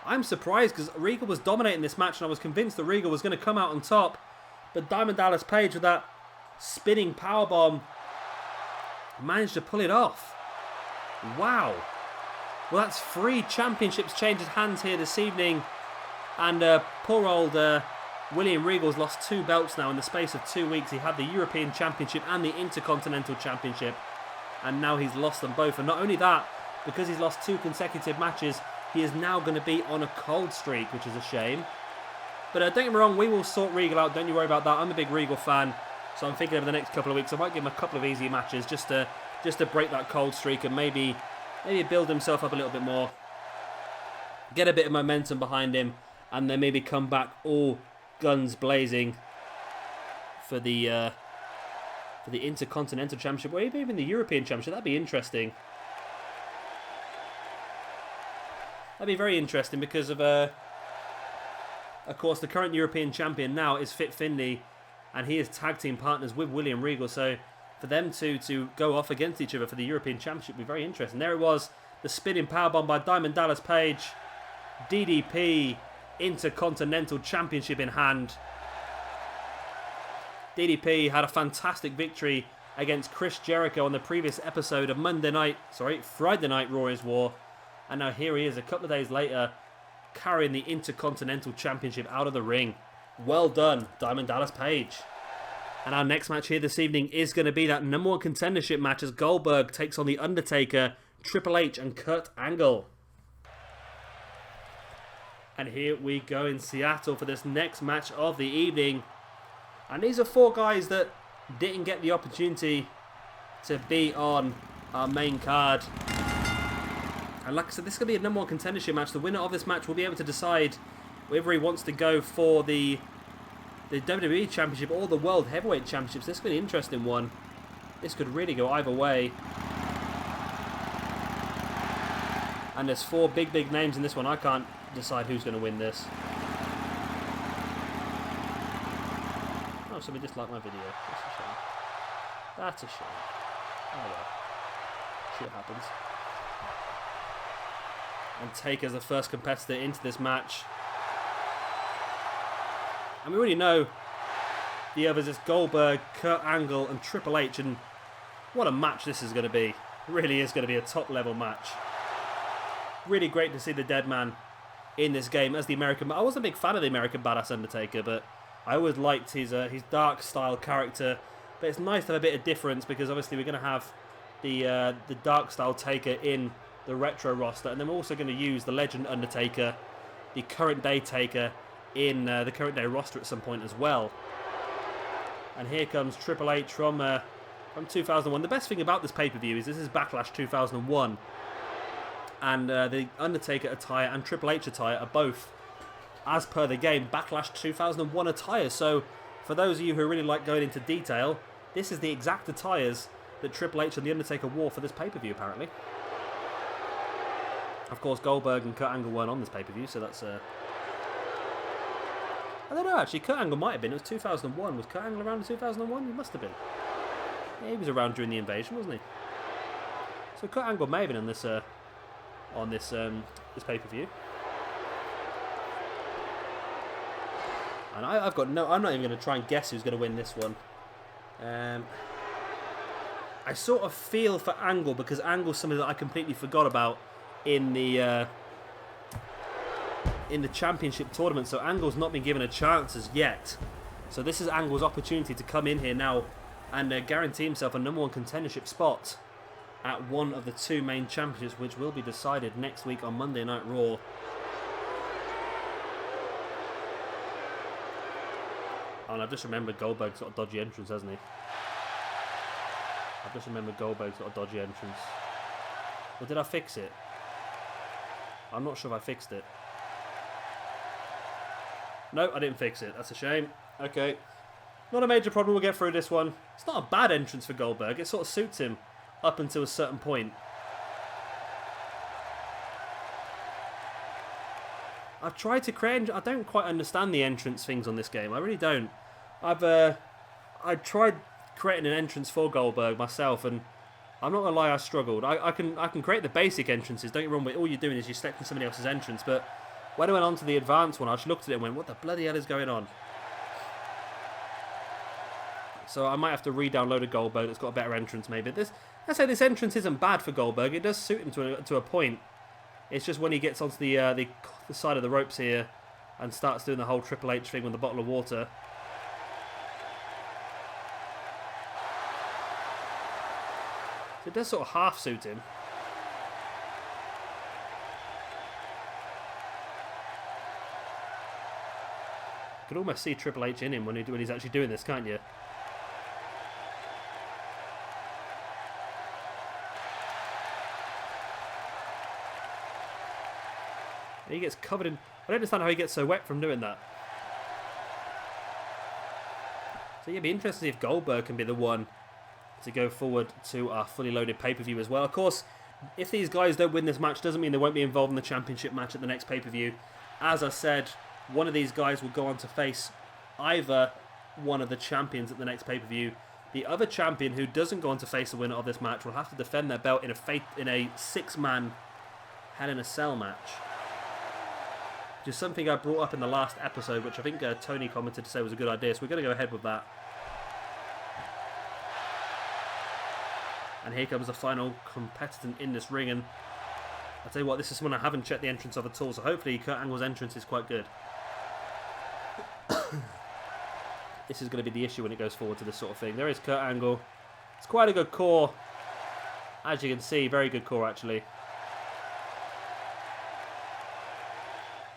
I'm surprised because Regal was dominating this match and I was convinced that Regal was going to come out on top. But Diamond Dallas Page with that spinning powerbomb managed to pull it off. Wow. Well, that's 3 championships changed hands here this evening. And poor old William Regal's lost 2 belts now in the space of 2 weeks. He had the European Championship and the Intercontinental Championship. And now he's lost them both. And not only that, because he's lost 2 consecutive matches, he is now going to be on a cold streak, which is a shame. But don't get me wrong, we will sort Regal out. Don't you worry about that. I'm a big Regal fan. So I'm thinking over the next couple of weeks, I might give him a couple of easy matches just to break that cold streak and maybe build himself up a little bit more. Get a bit of momentum behind him. And then maybe come back all guns blazing for the Intercontinental Championship, or even the European Championship. That'd be interesting. That'd be very interesting because of course, the current European champion now is Finlay, and he is tag team partners with William Regal. So for them to go off against each other for the European Championship would be very interesting. There it was, the spinning powerbomb by Diamond Dallas Page. DDP, Intercontinental Championship in hand. DDP had a fantastic victory against Chris Jericho on the previous episode of Friday Night Raw is War. And now here he is a couple of days later carrying the Intercontinental Championship out of the ring. Well done, Diamond Dallas Page. And our next match here this evening is going to be that number 1 contendership match as Goldberg takes on the Undertaker, Triple H and Kurt Angle. And here we go in Seattle for this next match of the evening. And these are 4 guys that didn't get the opportunity to be on our main card. And like I said, this is going to be a number 1 contendership match. The winner of this match will be able to decide whether he wants to go for the WWE Championship or the World Heavyweight Championships. This is going to be an interesting one. This could really go either way. And there's 4 big names in this one. I can't decide who's going to win this. Oh, somebody disliked my video. That's a shame. That's a shame. Oh well. Shit happens. And Taker's the first competitor into this match. And we already know the others is Goldberg, Kurt Angle and Triple H. And what a match this is going to be. It really is going to be a top level match. Really great to see the dead man in this game as the American. I wasn't a big fan of the American Badass Undertaker, but I always liked his dark style character. But it's nice to have a bit of difference because obviously we're going to have the dark style Taker in the retro roster, and then we're also going to use the Legend Undertaker, the current day Taker, in the current day roster at some point as well. And here comes Triple H from 2001. The best thing about this pay-per-view is this is Backlash 2001. And the Undertaker attire and Triple H attire are both, as per the game, Backlash 2001 attire. So, for those of you who really like going into detail, this is the exact attires that Triple H and the Undertaker wore for this pay-per-view, apparently. Of course, Goldberg and Kurt Angle weren't on this pay-per-view, so that's... I don't know, actually, Kurt Angle might have been. It was 2001. Was Kurt Angle around in 2001? He must have been. Yeah, he was around during the invasion, wasn't he? So Kurt Angle may have been on this pay-per-view. And I've got no... I'm not even going to try and guess who's going to win this one. I sort of feel for Angle because Angle's something that I completely forgot about in the championship tournament. So Angle's not been given a chance as yet. So this is Angle's opportunity to come in here now and guarantee himself a number 1 contendership spot at one of the 2 main championships, which will be decided next week on Monday Night Raw. Oh, and I've just remembered Goldberg's got a dodgy entrance, hasn't he? I've just remembered Goldberg's got a dodgy entrance. Or did I fix it? I'm not sure if I fixed it. No, I didn't fix it. That's a shame. Okay. Not a major problem. We'll get through this one. It's not a bad entrance for Goldberg. It sort of suits him up until a certain point. I've tried to create... I don't quite understand the entrance things on this game. I really don't. I tried creating an entrance for Goldberg myself, and I'm not going to lie, I struggled. I can create the basic entrances. Don't get me wrong, but all you're doing is you're selecting somebody else's entrance. But when I went on to the advanced one, I just looked at it and went, what the bloody hell is going on? So I might have to re-download a Goldberg that's got a better entrance maybe. I say this entrance isn't bad for Goldberg. It does suit him to a point. It's just when he gets onto the side of the ropes here and starts doing the whole Triple H thing with the bottle of water. So it does sort of half suit him. You can almost see Triple H in him when he's actually doing this, can't you? He gets covered in... I don't understand how he gets so wet from doing that. So yeah, it'd be interesting to see if Goldberg can be the one to go forward to our fully loaded pay-per-view as well. Of course, if these guys don't win this match, doesn't mean they won't be involved in the championship match at the next pay-per-view. As I said, one of these guys will go on to face either one of the champions at the next pay-per-view. The other champion who doesn't go on to face the winner of this match will have to defend their belt in a six-man Hell in a Cell match. Which is something I brought up in the last episode, which I think Tony commented to say was a good idea, so we're going to go ahead with that. And here comes the final competitor in this ring, and I'll tell you what, this is someone I haven't checked the entrance of at all, so hopefully Kurt Angle's entrance is quite good. This is going to be the issue when it goes forward to this sort of thing. There is Kurt Angle. It's quite a good core. As you can see, very good core actually.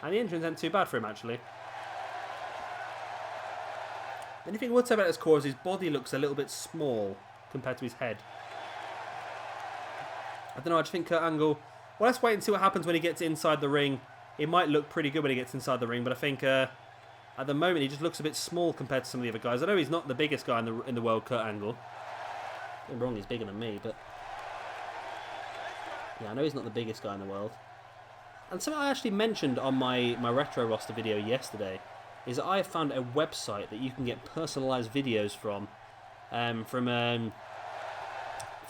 And the entrance isn't too bad for him, actually. The only thing I would say about his core is his body looks a little bit small compared to his head. I don't know, I just think Kurt Angle... Well, let's wait and see what happens when he gets inside the ring. It might look pretty good when he gets inside the ring, but I think at the moment he just looks a bit small compared to some of the other guys. I know he's not the biggest guy in the world, Kurt Angle. I'm wrong, he's bigger than me, but... Yeah, I know he's not the biggest guy in the world. And something I actually mentioned on my retro roster video yesterday is that I have found a website that you can get personalised videos from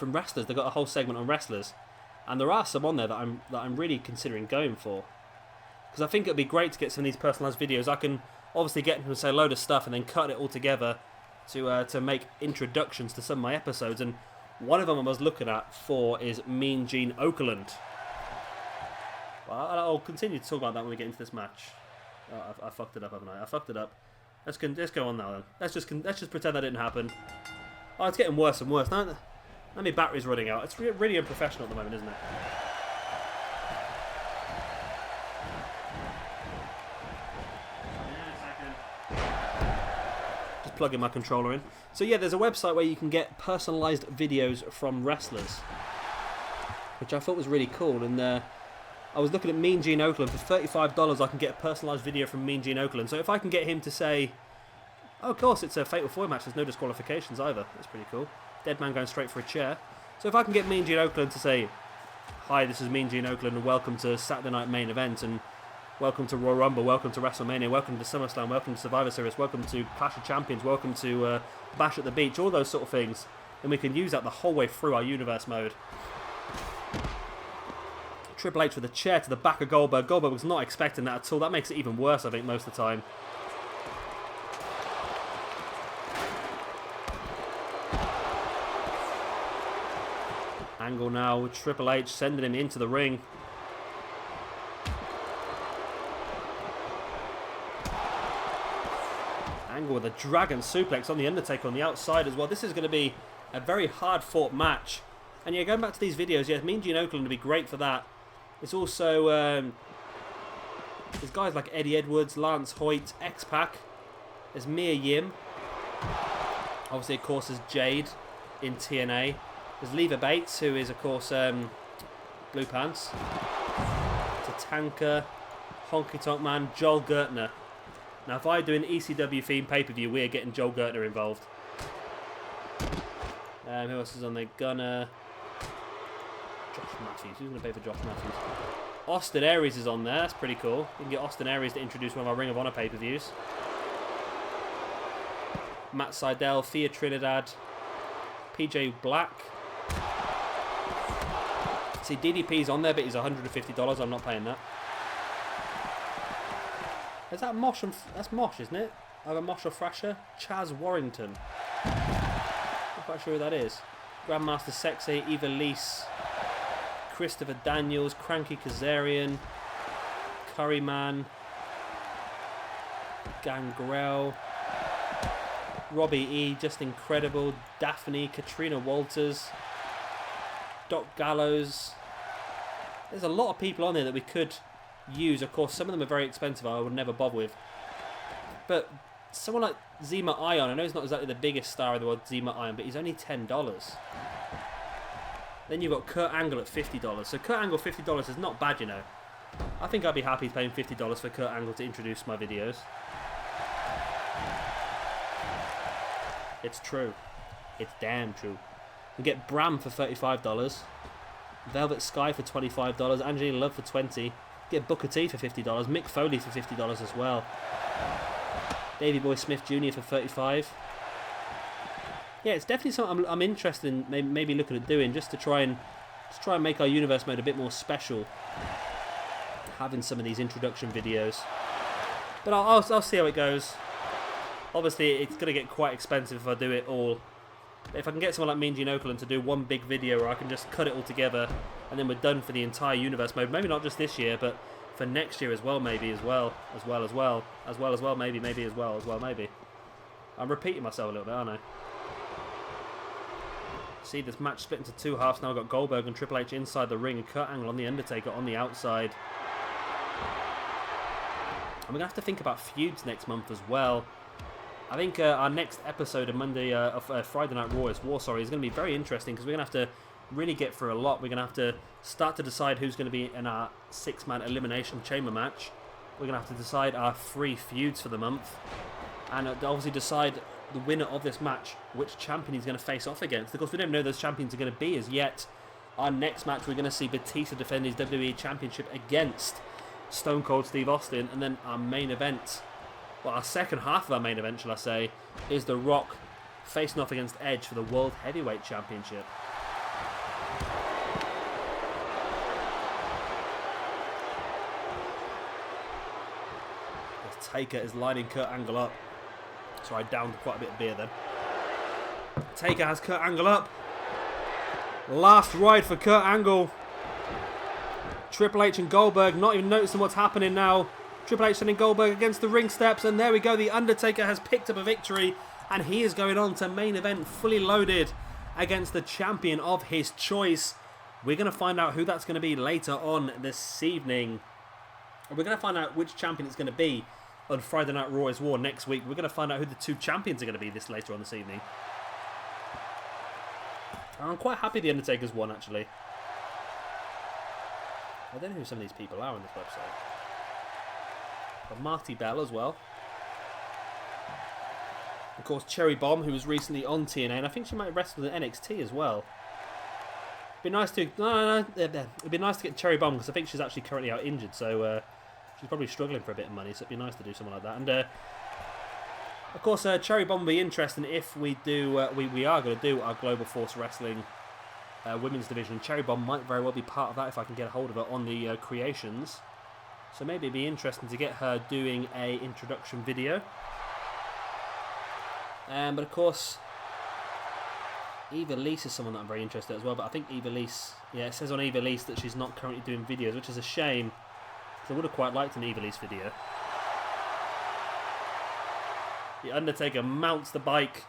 wrestlers. They've got a whole segment on wrestlers, and there are some on there that I'm really considering going for, because I think it'd be great to get some of these personalised videos. I can obviously get them to say a load of stuff and then cut it all together to make introductions to some of my episodes. And one of them I was looking at is Mean Gene Okerlund. I'll continue to talk about that when we get into this match. I fucked it up, haven't I? I fucked it up. Let's go on now then. Let's just pretend that didn't happen. Oh, it's getting worse and worse. Now my battery's running out. It's really unprofessional at the moment, isn't it? Just plugging my controller in. So yeah, there's a website where you can get personalised videos from wrestlers, which I thought was really cool. And I was looking at Mean Gene Okerlund. For $35 I can get a personalised video from Mean Gene Okerlund. So if I can get him to say, oh, of course it's a Fatal 4 match, there's no disqualifications either. That's pretty cool. Dead man going straight for a chair. So if I can get Mean Gene Okerlund to say, hi, this is Mean Gene Okerlund and welcome to Saturday Night Main Event, and welcome to Royal Rumble, welcome to WrestleMania, welcome to SummerSlam, welcome to Survivor Series, welcome to Clash of Champions, welcome to Bash at the Beach, all those sort of things. And we can use that the whole way through our universe mode. Triple H with a chair to the back of Goldberg. Goldberg was not expecting that at all. That makes it even worse, I think, most of the time. Angle now with Triple H sending him into the ring. Angle with a dragon suplex on the Undertaker on the outside as well. This is going to be a very hard fought match. And yeah, going back to these videos, yeah, Mean Gene Okerlund would be great for that. It's also there's guys like Eddie Edwards, Lance Hoyt, X-Pac. There's Mia Yim. Obviously, of course, there's Jade in TNA. There's Leva Bates, who is, of course, Blue Pants. Tatanka, Honky Tonk Man, Joel Gertner. Now, if I do an ECW theme pay-per-view, we're getting Joel Gertner involved. Who else is on there? Gunner. Josh Matthews. Who's going to pay for Josh Matthews? Austin Aries is on there. That's pretty cool. We can get Austin Aries to introduce one of our Ring of Honor pay-per-views. Matt Sydal, Thea Trinidad, PJ Black. See, DDP's on there, but he's $150. I'm not paying that. Is that Mosh? That's Mosh, isn't it? of a Marshall Thrasher? Chaz Warrington. Not quite sure who that is. Grandmaster Sexay, Eva Lise, Christopher Daniels, Cranky Kazarian, Curryman, Gangrel, Robbie E, Just Incredible, Daphne, Katrina Walters, Doc Gallows. There's a lot of people on there that we could use. Of course, some of them are very expensive, I would never bother with. But someone like Zema Ion, I know he's not exactly the biggest star in the world, Zema Ion, but he's only $10. Then you've got Kurt Angle at $50. So Kurt Angle $50 is not bad, you know. I think I'd be happy paying $50 for Kurt Angle to introduce my videos. It's true. It's damn true. You get Bram for $35. Velvet Sky for $25. Angelina Love for $20. Get Booker T for $50. Mick Foley for $50 as well. Davey Boy Smith Jr. for $35. Yeah, it's definitely something I'm interested in maybe looking at doing, just to try and make our universe mode a bit more special. Having some of these introduction videos. But I'll see how it goes. Obviously, it's going to get quite expensive if I do it all. If I can get someone like Mean Gene Okerlund to do one big video where I can just cut it all together and then we're done for the entire universe mode. Maybe not just this year, but for next year as well, maybe maybe. I'm repeating myself a little bit, aren't I? See this match split into two halves now. I've got Goldberg and Triple H inside the ring and Kurt Angle on the Undertaker on the outside. And we're going to have to think about feuds next month as well. I think our next episode of Friday Night Raw is going to be very interesting because we're going to have to really get through a lot. We're going to have to start to decide who's going to be in our 6-man Elimination Chamber match. We're going to have to decide our 3 feuds for the month. And obviously decide the winner of this match, which champion he's going to face off against. Of course, we don't know who those champions are going to be as yet. Our next match, we're going to see Batista defend his WWE Championship against Stone Cold Steve Austin. And then our main event, well, our second half of our main event, shall I say, is The Rock facing off against Edge for the World Heavyweight Championship. Taker is lining Kurt Angle up. So I downed quite a bit of beer then. Taker has Kurt Angle up. Last ride for Kurt Angle. Triple H and Goldberg not even noticing what's happening now. Triple H sending Goldberg against the ring steps, and there we go. The Undertaker has picked up a victory, and he is going on to main event fully loaded against the champion of his choice. We're going to find out who that's going to be later on this evening. We're going to find out which champion it's going to be on Friday Night Raw is War next week. We're going to find out who the 2 champions are going to be this later on this evening. I'm quite happy the Undertaker's won, actually. I don't know who some of these people are on this website. But Marty Bell as well. Of course, Cherry Bomb, who was recently on TNA, and I think she might have wrestled in NXT as well. It'd be nice to it'd be nice to get Cherry Bomb because I think she's actually currently out injured, so she's probably struggling for a bit of money. So it'd be nice to do something like that. And of course, Cherry Bomb will be interesting if we do. We are going to do our Global Force Wrestling women's division. Cherry Bomb might very well be part of that if I can get a hold of her on the creations. So maybe it'd be interesting to get her doing a introduction video. But of course, Eva Lise is someone that I'm very interested in as well. But I think Eva Lise, yeah, it says on Eva Lise that she's not currently doing videos, which is a shame. Because I would have quite liked an Eva Lise video. The Undertaker mounts the bike,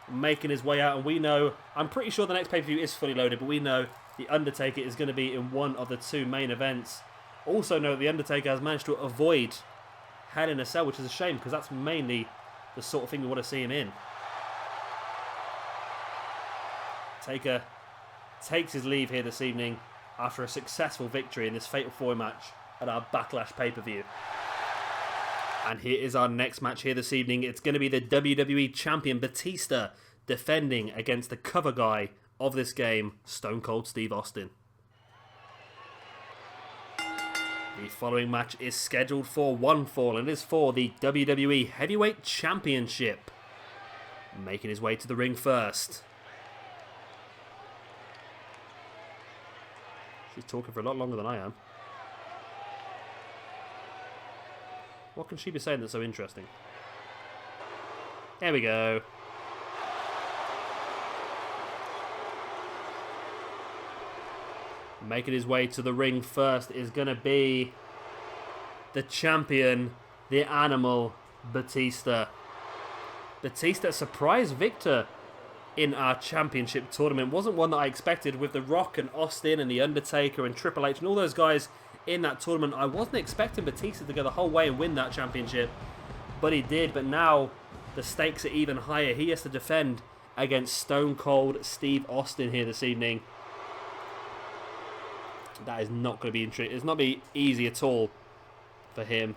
making his way out, and we know, I'm pretty sure the next pay-per-view is fully loaded, but we know the Undertaker is going to be in one of the 2 main events. Also know the Undertaker has managed to avoid Hell in a Cell, which is a shame, because that's mainly the sort of thing we want to see him in. Taker takes his leave here this evening after a successful victory in this Fatal 4 match at our Backlash pay-per-view. And here is our next match here this evening. It's going to be the WWE Champion Batista defending against the cover guy of this game, Stone Cold Steve Austin. The following match is scheduled for one fall and is for the WWE Heavyweight Championship. Making his way to the ring first. She's talking for a lot longer than I am. What can she be saying that's so interesting? There we go. Making his way to the ring first is going to be the champion, the animal, Batista. Batista, surprise victor in our championship tournament. Wasn't one that I expected with The Rock and Austin and The Undertaker and Triple H and all those guys in that tournament. I wasn't expecting Batista to go the whole way and win that championship, but he did. But now the stakes are even higher. He has to defend against Stone Cold Steve Austin here this evening. That is not going to be interesting. It's not going to be easy at all for him.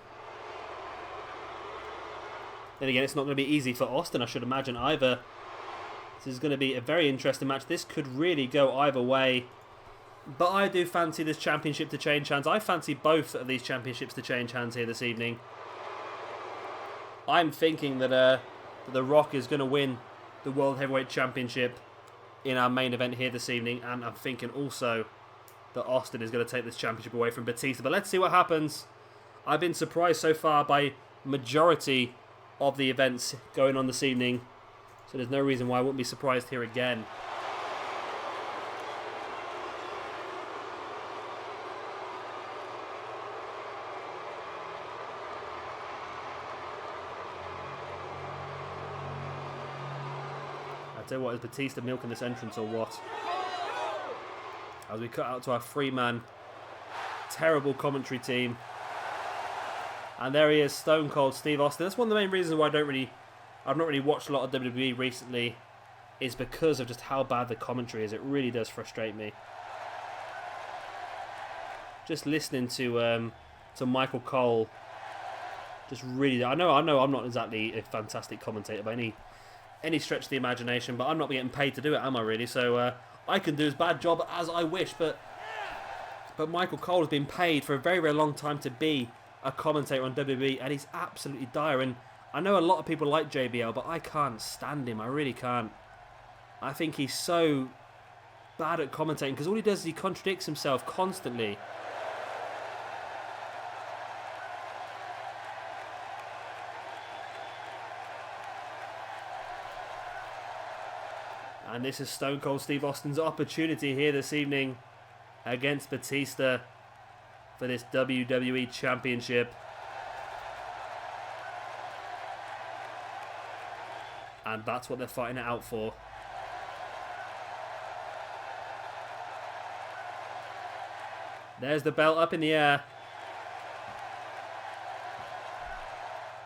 Then again, it's not going to be easy for Austin, I should imagine, either. This is going to be a very interesting match. This could really go either way. But I do fancy this championship to change hands. I fancy both of these championships to change hands here this evening. I'm thinking that The Rock is going to win the World Heavyweight Championship in our main event here this evening. And I'm thinking also that Austin is going to take this championship away from Batista. But let's see what happens. I've been surprised so far by majority of the events going on this evening. So there's no reason why I wouldn't be surprised here again. I tell you what, is Batista milking this entrance or what? As we cut out to our three-man terrible commentary team. And there he is, Stone Cold Steve Austin. That's one of the main reasons why I've not really watched a lot of WWE recently, is because of just how bad the commentary is. It really does frustrate me. Just listening to Michael Cole, just really. I know I'm not exactly a fantastic commentator by any stretch of the imagination, but I'm not getting paid to do it, am I really? So I can do as bad a job as I wish, but Michael Cole has been paid for a very, very long time to be a commentator on WWE, and he's absolutely dire. And I know a lot of people like JBL, but I can't stand him. I really can't. I think he's so bad at commentating, because all he does is he contradicts himself constantly. And this is Stone Cold Steve Austin's opportunity here this evening against Batista for this WWE Championship. And that's what they're fighting it out for. There's the belt up in the air.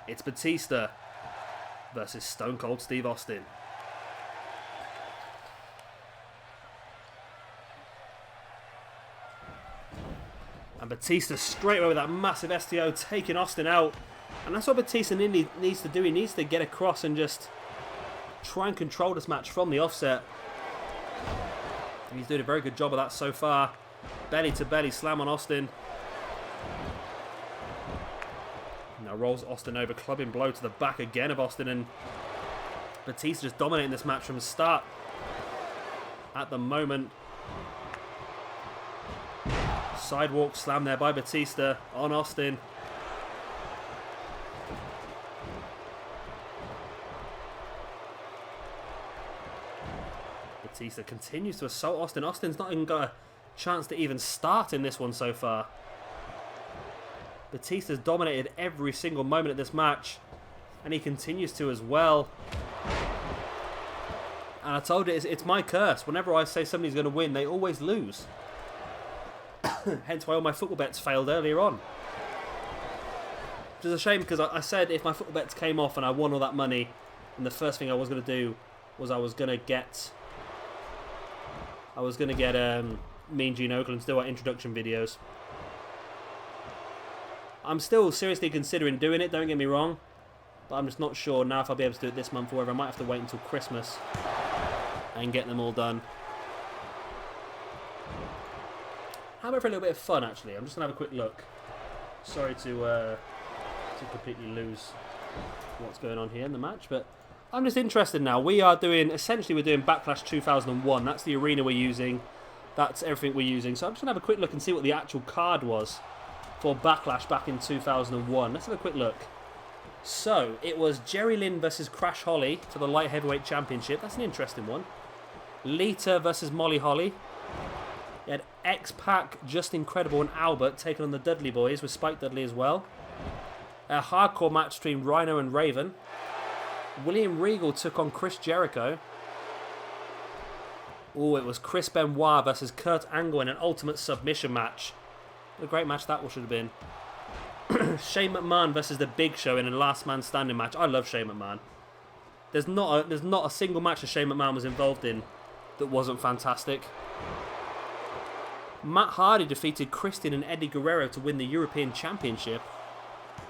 It's Batista versus Stone Cold Steve Austin. And Batista straight away with that massive STO taking Austin out. And that's what Batista needs to do. He needs to get across and just try and control this match from the offset. And he's doing a very good job of that so far. Belly to belly slam on Austin. Now rolls Austin over, clubbing blow to the back again of Austin. And Batista just dominating this match from the start at the moment. Sidewalk slam there by Batista on Austin. Batista continues to assault Austin. Austin's not even got a chance to even start in this one so far. Batista's dominated every single moment of this match, and he continues to as well. And I told you, it's my curse. Whenever I say somebody's going to win, they always lose. Hence why all my football bets failed earlier on. Which is a shame, because I said if my football bets came off and I won all that money, and the first thing I was going to do was I was going to get Mean Gene Okerlund to do our introduction videos. I'm still seriously considering doing it, don't get me wrong, but I'm just not sure now if I'll be able to do it this month or whether I might have to wait until Christmas and get them all done. How about for a little bit of fun, actually? I'm just going to have a quick look. Sorry to completely lose what's going on here in the match, but I'm just interested now. We're doing Backlash 2001. That's the arena we're using. That's everything we're using. So I'm just going to have a quick look and see what the actual card was for Backlash back in 2001. Let's have a quick look. So, it was Jerry Lynn versus Crash Holly for the Light Heavyweight Championship. That's an interesting one. Lita versus Molly Holly. You had X-Pac, Just Incredible, and Albert taking on the Dudley Boys with Spike Dudley as well. A hardcore match between Rhino and Raven. William Regal took on Chris Jericho. Oh, it was Chris Benoit versus Kurt Angle in an ultimate submission match. What a great match that should have been. Shane McMahon versus The Big Show in a last man standing match. I love Shane McMahon. There's not a single match that Shane McMahon was involved in that wasn't fantastic. Matt Hardy defeated Christian and Eddie Guerrero to win the European Championship.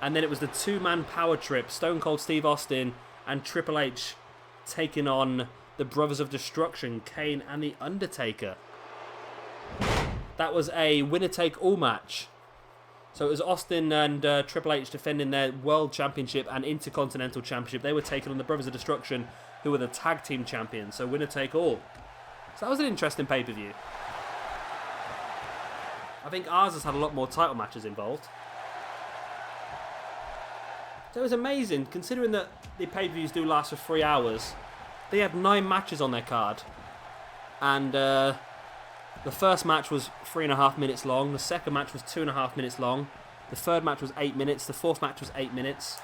And then it was the two-man power trip. Stone Cold Steve Austin and Triple H taking on the Brothers of Destruction, Kane and The Undertaker. That was a winner-take-all match. So it was Austin and Triple H defending their World Championship and Intercontinental Championship. They were taking on the Brothers of Destruction, who were the Tag Team Champions. So winner-take-all. So that was an interesting pay-per-view. I think ours has had a lot more title matches involved. So it was amazing, considering that the pay-per-views do last for 3 hours. They had 9 matches on their card. And the first match was 3.5 minutes long. The second match was 2.5 minutes long. The third match was 8 minutes. The fourth match was 8 minutes.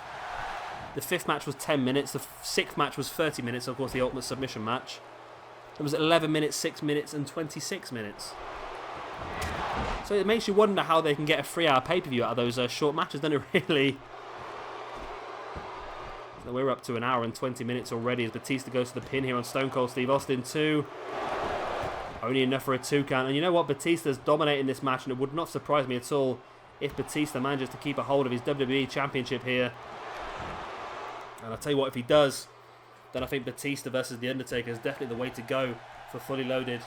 The fifth match was 10 minutes. The sixth match was 30 minutes. Of course, the Ultimate Submission match. It was 11 minutes, 6 minutes, and 26 minutes. So it makes you wonder how they can get a 3-hour pay-per-view out of those short matches, doesn't it, really? So we're up to 1 hour and 20 minutes already as Batista goes to the pin here on Stone Cold Steve Austin 2. Only enough for a 2 count. And you know what? Batista's dominating this match, and it would not surprise me at all if Batista manages to keep a hold of his WWE Championship here. And I'll tell you what, if he does, then I think Batista versus The Undertaker is definitely the way to go for Fully Loaded.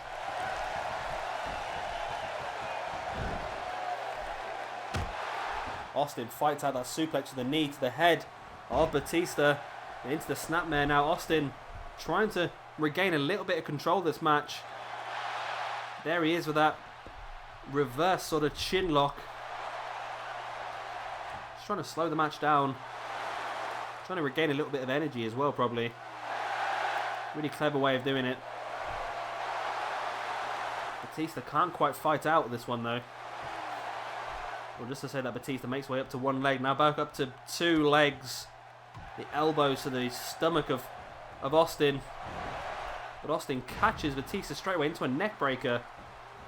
Austin fights out that suplex to the knee to the head of Batista. And into the snapmare now. Austin trying to regain a little bit of control of this match. There he is with that reverse sort of chin lock. Just trying to slow the match down. Trying to regain a little bit of energy as well, probably. Really clever way of doing it. Batista can't quite fight out with this one, though. Well, just to say that Batista makes way up to 1 leg. Now back up to 2 legs. The elbows to the stomach of Austin. But Austin catches Batista straight away into a neck breaker.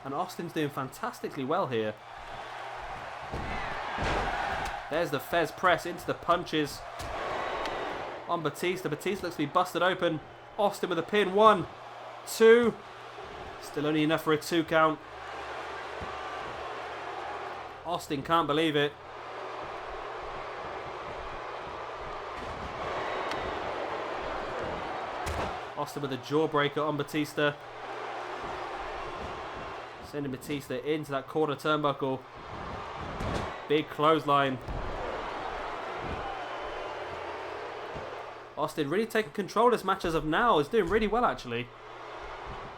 And Austin's doing fantastically well here. There's the Fez press into the punches on Batista. Batista looks to be busted open. Austin with a pin. 1, 2. Still only enough for a 2 count. Austin can't believe it. Austin with a jawbreaker on Batista. Sending Batista into that corner turnbuckle. Big clothesline. Austin really taking control of this match as of now. Is doing really well, actually.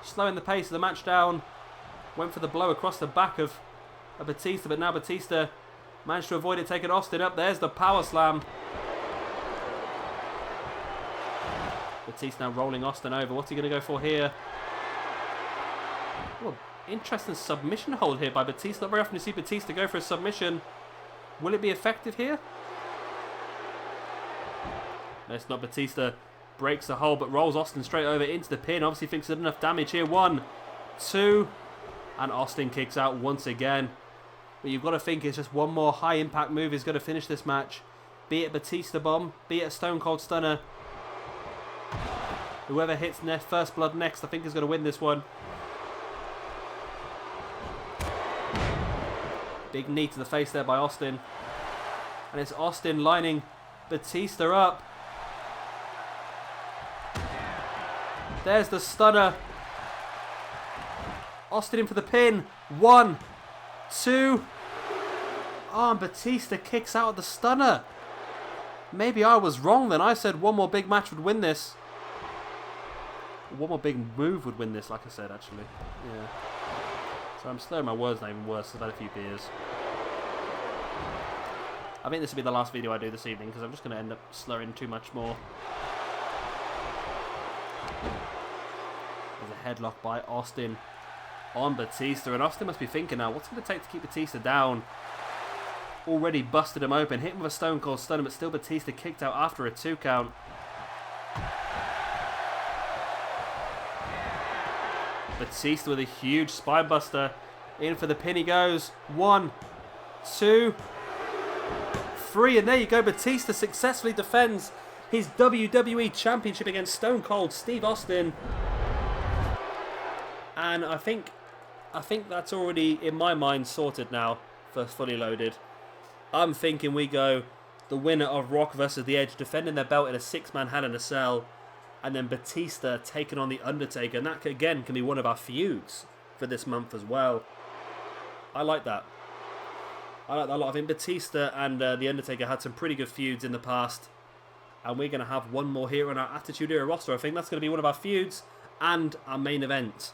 Slowing the pace of the match down. Went for the blow across the back of Batista, but now Batista managed to avoid it, taking Austin up. There's the power slam. Batista now rolling Austin over. What's he going to go for here? Oh, interesting submission hold here by Batista. Not very often you see Batista go for a submission. Will it be effective here? No, it's not. Batista breaks the hold, but rolls Austin straight over into the pin. Obviously thinks there's enough damage here. 1, 2, and Austin kicks out once again. But you've got to think it's just one more high impact move is going to finish this match. Be it Batista bomb, be it a Stone Cold Stunner. Whoever hits first blood next, I think, is going to win this one. Big knee to the face there by Austin. And it's Austin lining Batista up. There's the stunner. Austin in for the pin. 1, 2. Oh, and Batista kicks out of the stunner. Maybe I was wrong then. I said one more big match would win this. One more big move would win this, like I said, actually. Yeah. So I'm slurring my words now even worse. I've had a few beers. I think this will be the last video I do this evening because I'm just going to end up slurring too much more. There's a headlock by Austin on Batista, and Austin must be thinking now, what's it going to take to keep Batista down? Already busted him open, hit him with a Stone Cold Stunner, but still Batista kicked out after a 2 count. Batista with a huge spinebuster. In for the pin he goes. 1, 2, 3, and there you go. Batista successfully defends his WWE Championship against Stone Cold Steve Austin. And I think that's already, in my mind, sorted now for Fully Loaded. I'm thinking we go the winner of Rock versus The Edge, defending their belt in a 6-man Hell in a Cell, and then Batista taking on The Undertaker. And that, again, can be one of our feuds for this month as well. I like that. I like that a lot. I think Batista and The Undertaker had some pretty good feuds in the past. And we're going to have one more here on our Attitude Era roster. I think that's going to be one of our feuds and our main event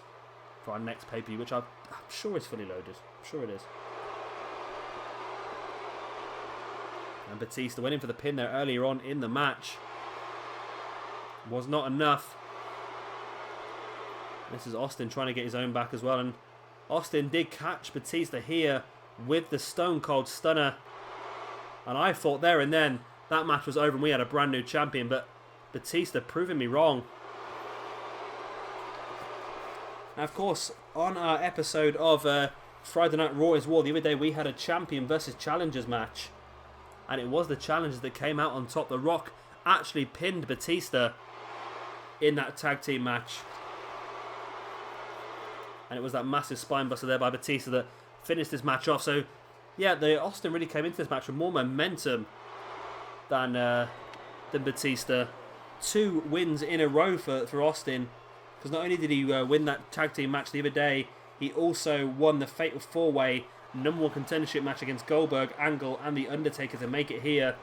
for our next pay-per-view, which I'm sure is Fully Loaded. I'm sure it is. And Batista went in for the pin there earlier on in the match. Was not enough. This is Austin trying to get his own back as well. And Austin did catch Batista here with the Stone Cold Stunner. And I thought there and then that match was over and we had a brand new champion. But Batista proving me wrong. Now, of course, on our episode of Friday Night Raw is War the other day, we had a champion versus challengers match. And it was the challengers that came out on top. The Rock actually pinned Batista in that tag team match. And it was that massive spinebuster there by Batista that finished this match off. So, yeah, the Austin really came into this match with more momentum than Batista. 2 wins in a row for Austin. Because not only did he win that tag team match the other day, he also won the Fatal 4-Way #1 contendership match against Goldberg, Angle, and The Undertaker to make it here.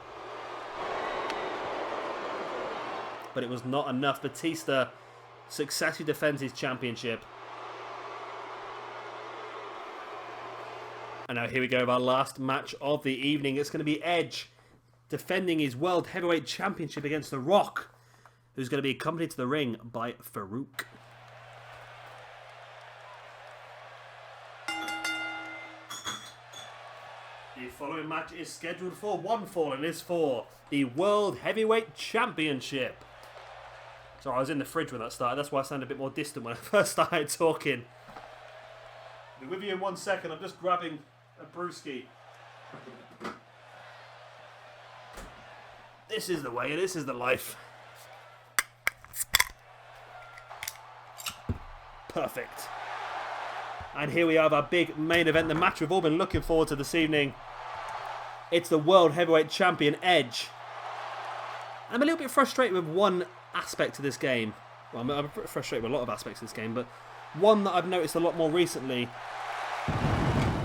But it was not enough. Batista successfully defends his championship. And now here we go with our last match of the evening. It's going to be Edge defending his World Heavyweight Championship against The Rock, who's going to be accompanied to the ring by Farrooq. The following match is scheduled for one fall and is for the World Heavyweight Championship. Sorry, I was in the fridge when that started. That's why I sounded a bit more distant when I first started talking. I'll be with you in 1 second. I'm just grabbing a brewski. This is the way. This is the life. Perfect. And here we have our big main event, the match we've all been looking forward to this evening. It's the World Heavyweight Champion, Edge. I'm a little bit frustrated with one aspect of this game. Well, I'm frustrated with a lot of aspects of this game, but one that I've noticed a lot more recently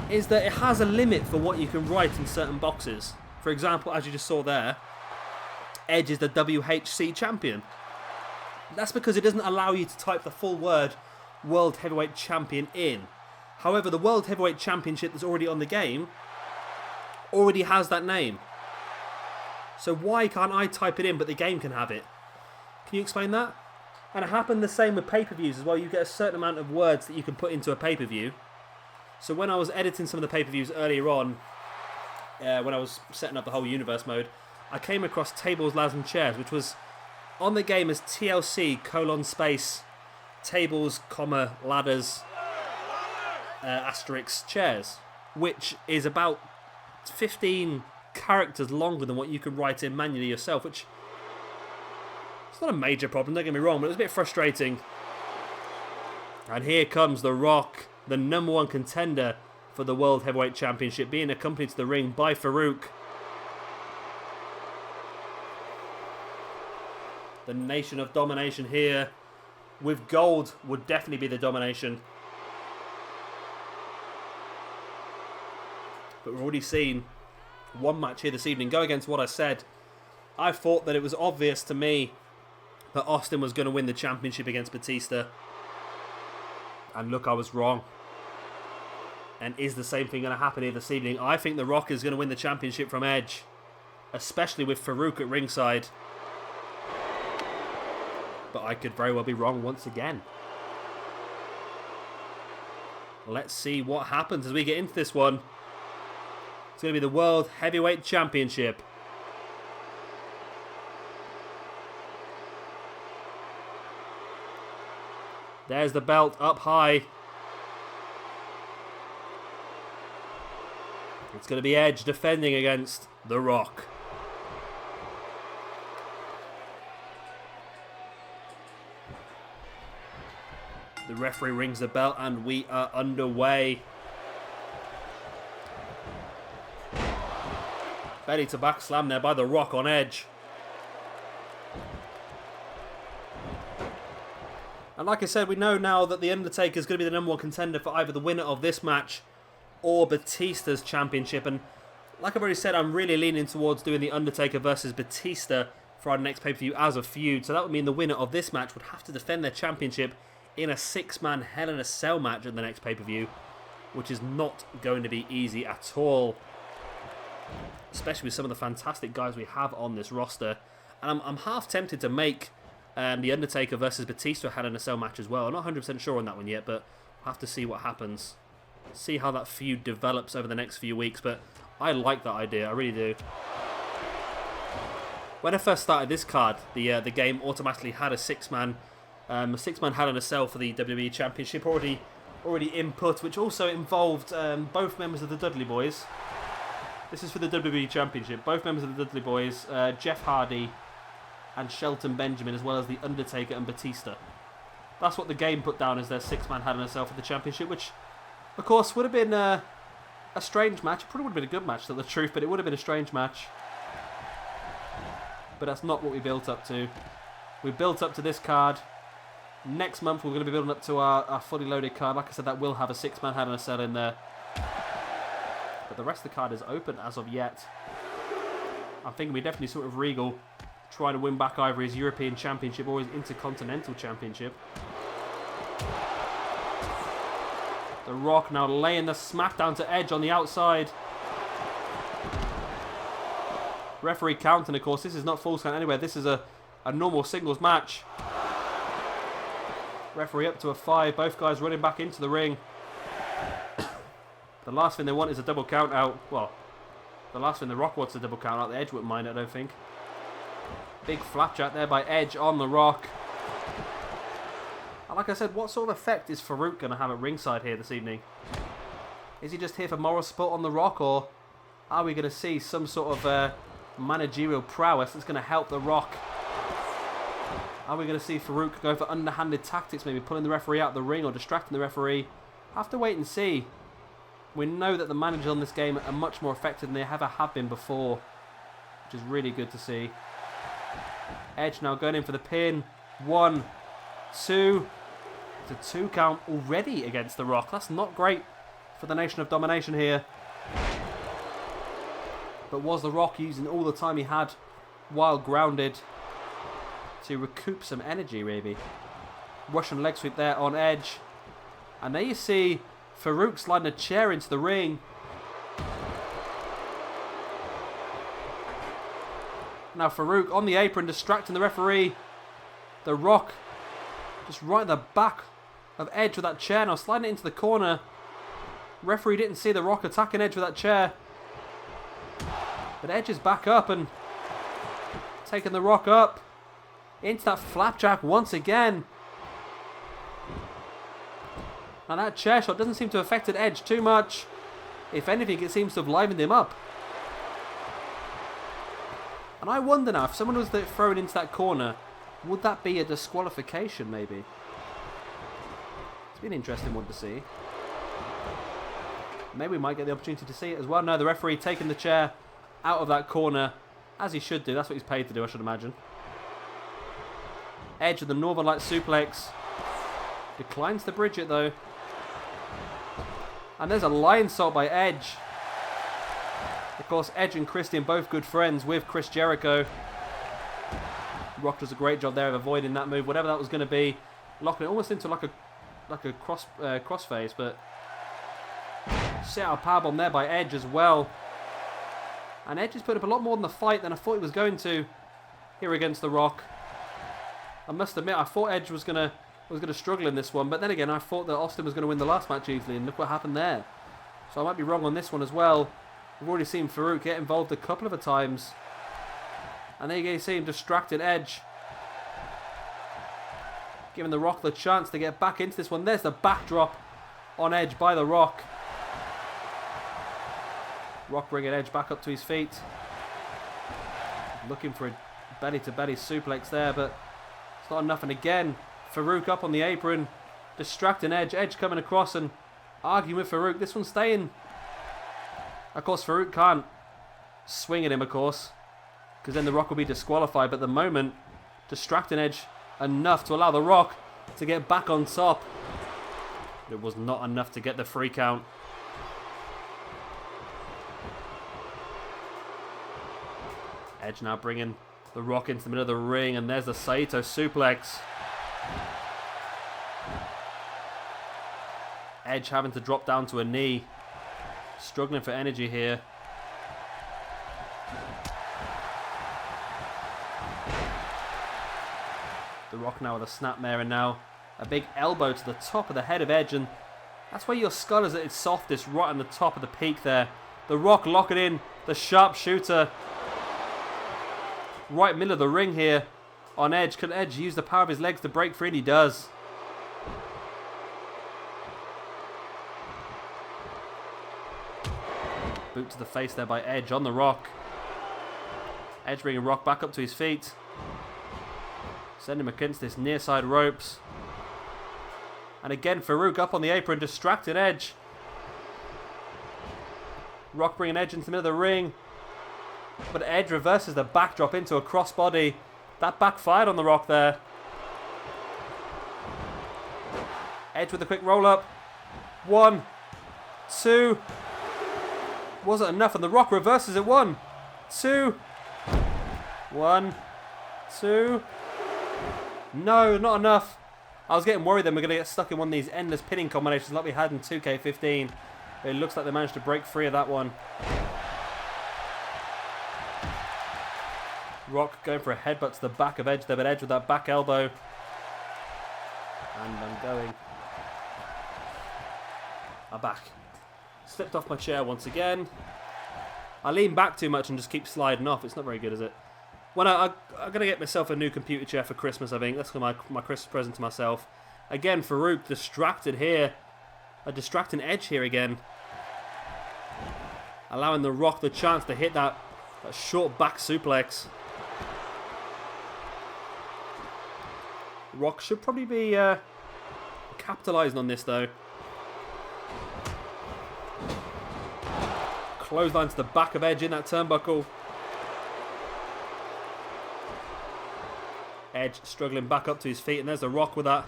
is that it has a limit for what you can write in certain boxes. For example, as you just saw there, Edge is the WHC Champion. That's because it doesn't allow you to type the full word World Heavyweight Champion in. However, the World Heavyweight Championship that's already on the game already has that name. So why can't I type it in but the game can have it? Can you explain that? And it happened the same with pay-per-views as well. You get a certain amount of words that you can put into a pay-per-view. So when I was editing some of the pay-per-views earlier on, when I was setting up the whole universe mode, I came across Tables, Ladders and Chairs, which was on the game as TLC : tables, ladders, asterisk, chairs, which is about 15 characters longer than what you can write in manually yourself, which it's not a major problem, don't get me wrong, but it was a bit frustrating. And here comes The Rock, the #1 contender for the World Heavyweight Championship, being accompanied to the ring by Farrooq. The Nation of Domination here. With gold would definitely be the domination. But we've already seen one match here this evening go against what I said. I thought that it was obvious to me that Austin was going to win the championship against Batista. And look, I was wrong. And is the same thing going to happen here this evening? I think The Rock is going to win the championship from Edge. especially with Farrooq at ringside. But I could very well be wrong once again. Let's see what happens as we get into this one. It's going to be the World Heavyweight Championship. There's the belt up high. It's going to be Edge defending against The Rock. The referee rings the bell and we are underway. Belly to back slam there by The Rock on Edge. And like I said, we know now that The Undertaker is going to be the number 1 contender for either the winner of this match or Batista's championship. And like I've already said, I'm really leaning towards doing The Undertaker versus Batista for our next pay-per-view as a feud. So that would mean the winner of this match would have to defend their championship in a 6-man Hell in a Cell match at the next pay-per-view, which is not going to be easy at all, especially with some of the fantastic guys we have on this roster. And I'm half tempted to make The Undertaker versus Batista a Hell in a Cell match as well. I'm not 100% sure on that one yet, but we'll have to see what happens. See how that feud develops over the next few weeks, but I like that idea, I really do. When I first started this card, the game automatically had a 6-man Hell in a Cell for the WWE Championship already input, which also involved both members of the Dudley Boyz. This is for the WWE Championship. Both members of the Dudley Boyz, Jeff Hardy and Shelton Benjamin, as well as the Undertaker and Batista. That's what the game put down as their 6-man Hell in a Cell for the championship, which, of course, would have been a strange match. It probably would have been a good match, to tell the truth, but it would have been a strange match. But that's not what we built up to. We built up to this card. Next month, we're going to be building up to our fully loaded card. Like I said, that will have a 6-man Hell in a Cell in there. But the rest of the card is open as of yet. I'm thinking we definitely sort of Regal trying to win back either his European Championship or his Intercontinental Championship. The Rock now laying the smackdown to Edge on the outside. Referee counting, of course. This is not full count anywhere. This is a normal singles match. Referee up to a 5. Both guys running back into the ring. The last thing they want is a double count out. Well, the last thing The Rock wants is a double count out. The Edge wouldn't mind it, I don't think. Big flapjack there by Edge on The Rock. And like I said, what sort of effect is Farrooq going to have at ringside here this evening? Is he just here for moral support on The Rock, or are we going to see some sort of managerial prowess that's going to help The Rock? Are we going to see Farrooq go for underhanded tactics, maybe pulling the referee out of the ring or distracting the referee? Have to wait and see. We know that the managers on this game are much more effective than they ever have been before, which is really good to see. Edge now going in for the pin. 1, 2. It's a 2 count already against The Rock. That's not great for the Nation of Domination here. But was The Rock using all the time he had while grounded to recoup some energy, maybe? Russian leg sweep there on Edge. And there you see Farrooq sliding a chair into the ring. Now Farrooq on the apron distracting the referee. The Rock just right in the back of Edge with that chair. Now sliding it into the corner. Referee didn't see The Rock attacking Edge with that chair. But Edge is back up and taking The Rock up into that flapjack once again. Now that chair shot doesn't seem to have affected Edge too much. If anything, it seems to have livened him up. And I wonder now, if someone was thrown into that corner, would that be a disqualification maybe? It's been an interesting one to see. Maybe we might get the opportunity to see it as well. No, the referee taking the chair out of that corner, as he should do. That's what he's paid to do, I should imagine. Edge with the Northern Light suplex. Declines to bridge it though. And there's a lion salt by Edge. Of course, Edge and Christian both good friends with Chris Jericho. Rock does a great job there of avoiding that move, whatever that was going to be, locking it almost into like a crossface, but set out a powerbomb there by Edge as well. And Edge has put up a lot more in the fight than I thought he was going to here against The Rock. I must admit, I thought Edge was gonna struggle in this one, but then again, I thought that Austin was going to win the last match easily, and look what happened there. So I might be wrong on this one as well. We've already seen Farrooq get involved a couple of times. And there you see him distracted Edge. Giving The Rock the chance to get back into this one. There's the backdrop on Edge by The Rock. Rock bringing Edge back up to his feet. Looking for a belly-to-belly suplex there, but it's not enough. And again, Farrooq up on the apron, distracting Edge. Edge coming across and arguing with Farrooq. This one's staying. Of course, Farrooq can't swing at him, of course, because then The Rock will be disqualified. But at the moment, distracting Edge enough to allow The Rock to get back on top. It was not enough to get the 3 count. Edge now bringing The Rock into the middle of the ring, and there's the Saito suplex. Edge having to drop down to a knee. Struggling for energy here. The Rock now with a snapmare, and now a big elbow to the top of the head of Edge, and that's where your skull is at its softest, right on the top of the peak there. The Rock locking in the sharpshooter right middle of the ring here on Edge. Can Edge use the power of his legs to break free? And he does. Boot to the face there by Edge on The Rock. Edge bringing Rock back up to his feet. Send him against this near side ropes. And again, Farrooq up on the apron, distracted Edge. Rock bringing Edge into the middle of the ring. But Edge reverses the backdrop into a crossbody. That backfired on The Rock there. Edge with a quick roll up. 1, 2. Wasn't enough, and The Rock reverses it. 1, 2. 1, 2. No, not enough. I was getting worried then we're going to get stuck in one of these endless pinning combinations like we had in 2K15. It looks like they managed to break free of that one. Rock going for a headbutt to the back of Edge there, but Edge with that back elbow. And I'm going. I'm back. Slipped off my chair once again. I lean back too much and just keep sliding off. It's not very good, is it? Well, I'm going to get myself a new computer chair for Christmas, I think. That's my Christmas present to myself. Again, Farrooq distracted here. A distracting Edge here again. Allowing The Rock the chance to hit that short back suplex. Rock should probably be capitalising on this, though. Clothesline to the back of Edge in that turnbuckle. Edge struggling back up to his feet, and there's The Rock with that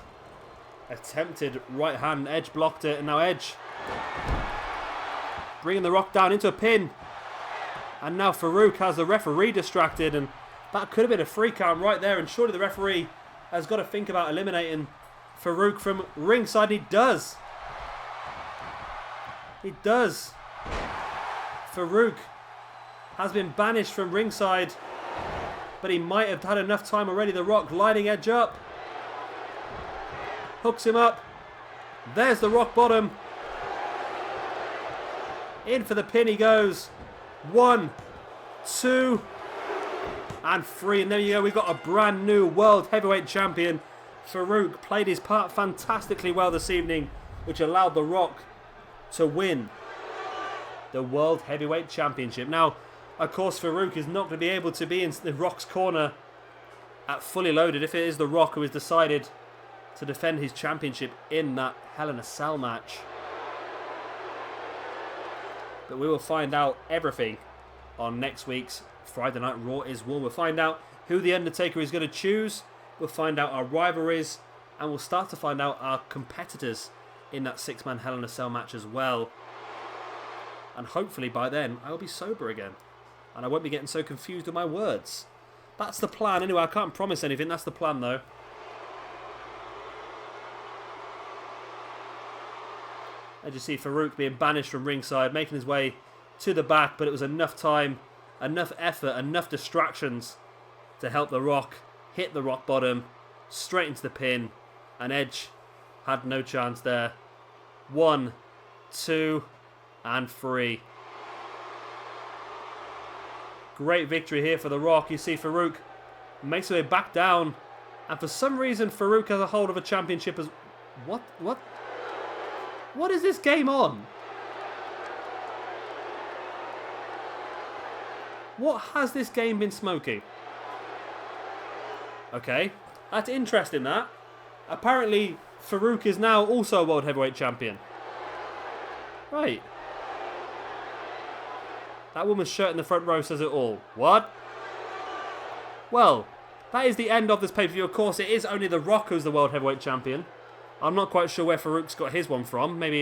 attempted right hand. Edge blocked it, and now Edge bringing The Rock down into a pin. And now Farrooq has the referee distracted, and that could have been a 3 count right there, and surely the referee has got to think about eliminating Farrooq from ringside. He does. He does. Farrooq has been banished from ringside, but he might have had enough time already. The Rock lining Edge up. Hooks him up. There's the rock bottom. In for the pin he goes. 1, 2, and 3. And there you go. We've got a brand new World Heavyweight Champion. Farrooq played his part fantastically well this evening, which allowed The Rock to win the World Heavyweight Championship. Now, of course, Farrooq is not going to be able to be in The Rock's corner at Fully Loaded if it is The Rock who has decided to defend his championship in that Hell in a Cell match. But we will find out everything on next week's Friday Night Raw is War. We'll find out who The Undertaker is going to choose. We'll find out our rivalries. And we'll start to find out our competitors in that 6-man Hell in a Cell match as well. And hopefully by then, I'll be sober again. And I won't be getting so confused with my words. That's the plan. Anyway, I can't promise anything. That's the plan, though. As you see, Farrooq being banished from ringside, making his way to the back, but it was enough time enough effort, enough distractions to help The Rock hit the rock bottom, straight into the pin, and Edge had no chance there. 1, 2, and 3. Great victory here for The Rock. You see Farrooq makes his way back down, and for some reason Farrooq has a hold of a championship as... What is this game on? What has this game been smoking? Okay, that's interesting that. Apparently, Farrooq is now also a World Heavyweight Champion. Right. That woman's shirt in the front row says it all. What? Well, that is the end of this pay-per-view. Of course, it is only The Rock who's the World Heavyweight Champion. I'm not quite sure where Farrooq's got his one from. Maybe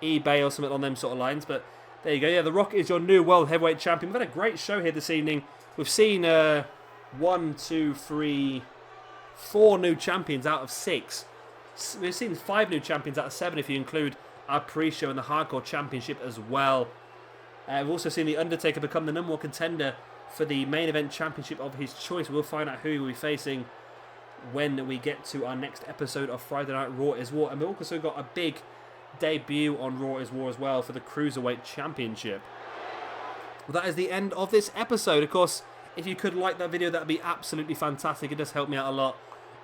eBay or something on them sort of lines. But there you go. Yeah, The Rock is your new World Heavyweight Champion. We've had a great show here this evening. We've seen 1, 2, 3, 4 new champions out of 6. We've seen 5 new champions out of 7 if you include our pre-show and the Hardcore Championship as well. We've also seen The Undertaker become the #1 contender for the main event championship of his choice. We'll find out who he'll be facing when we get to our next episode of Friday Night Raw is War. And we've also got a big debut on Raw is War as well for the Cruiserweight Championship. Well, that is the end of this episode. Of course, if you could like that video, that would be absolutely fantastic. It does help me out a lot.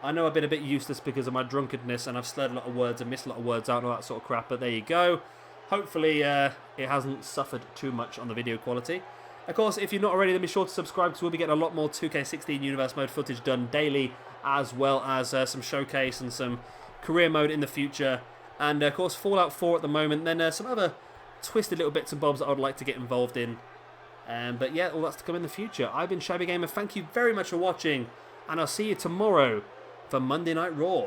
I know I've been a bit useless because of my drunkenness and I've slurred a lot of words and missed a lot of words out and all that sort of crap, but there you go. Hopefully it hasn't suffered too much on the video quality. Of course, if you're not already, then be sure to subscribe because we'll be getting a lot more 2K16 Universe Mode footage done daily, as well as some showcase and some career mode in the future. And of course, Fallout 4 at the moment, then some other twisted little bits and bobs that I would like to get involved in. But yeah, all that's to come in the future. I've been Shabby Gamer, thank you very much for watching, and I'll see you tomorrow for Monday Night Raw.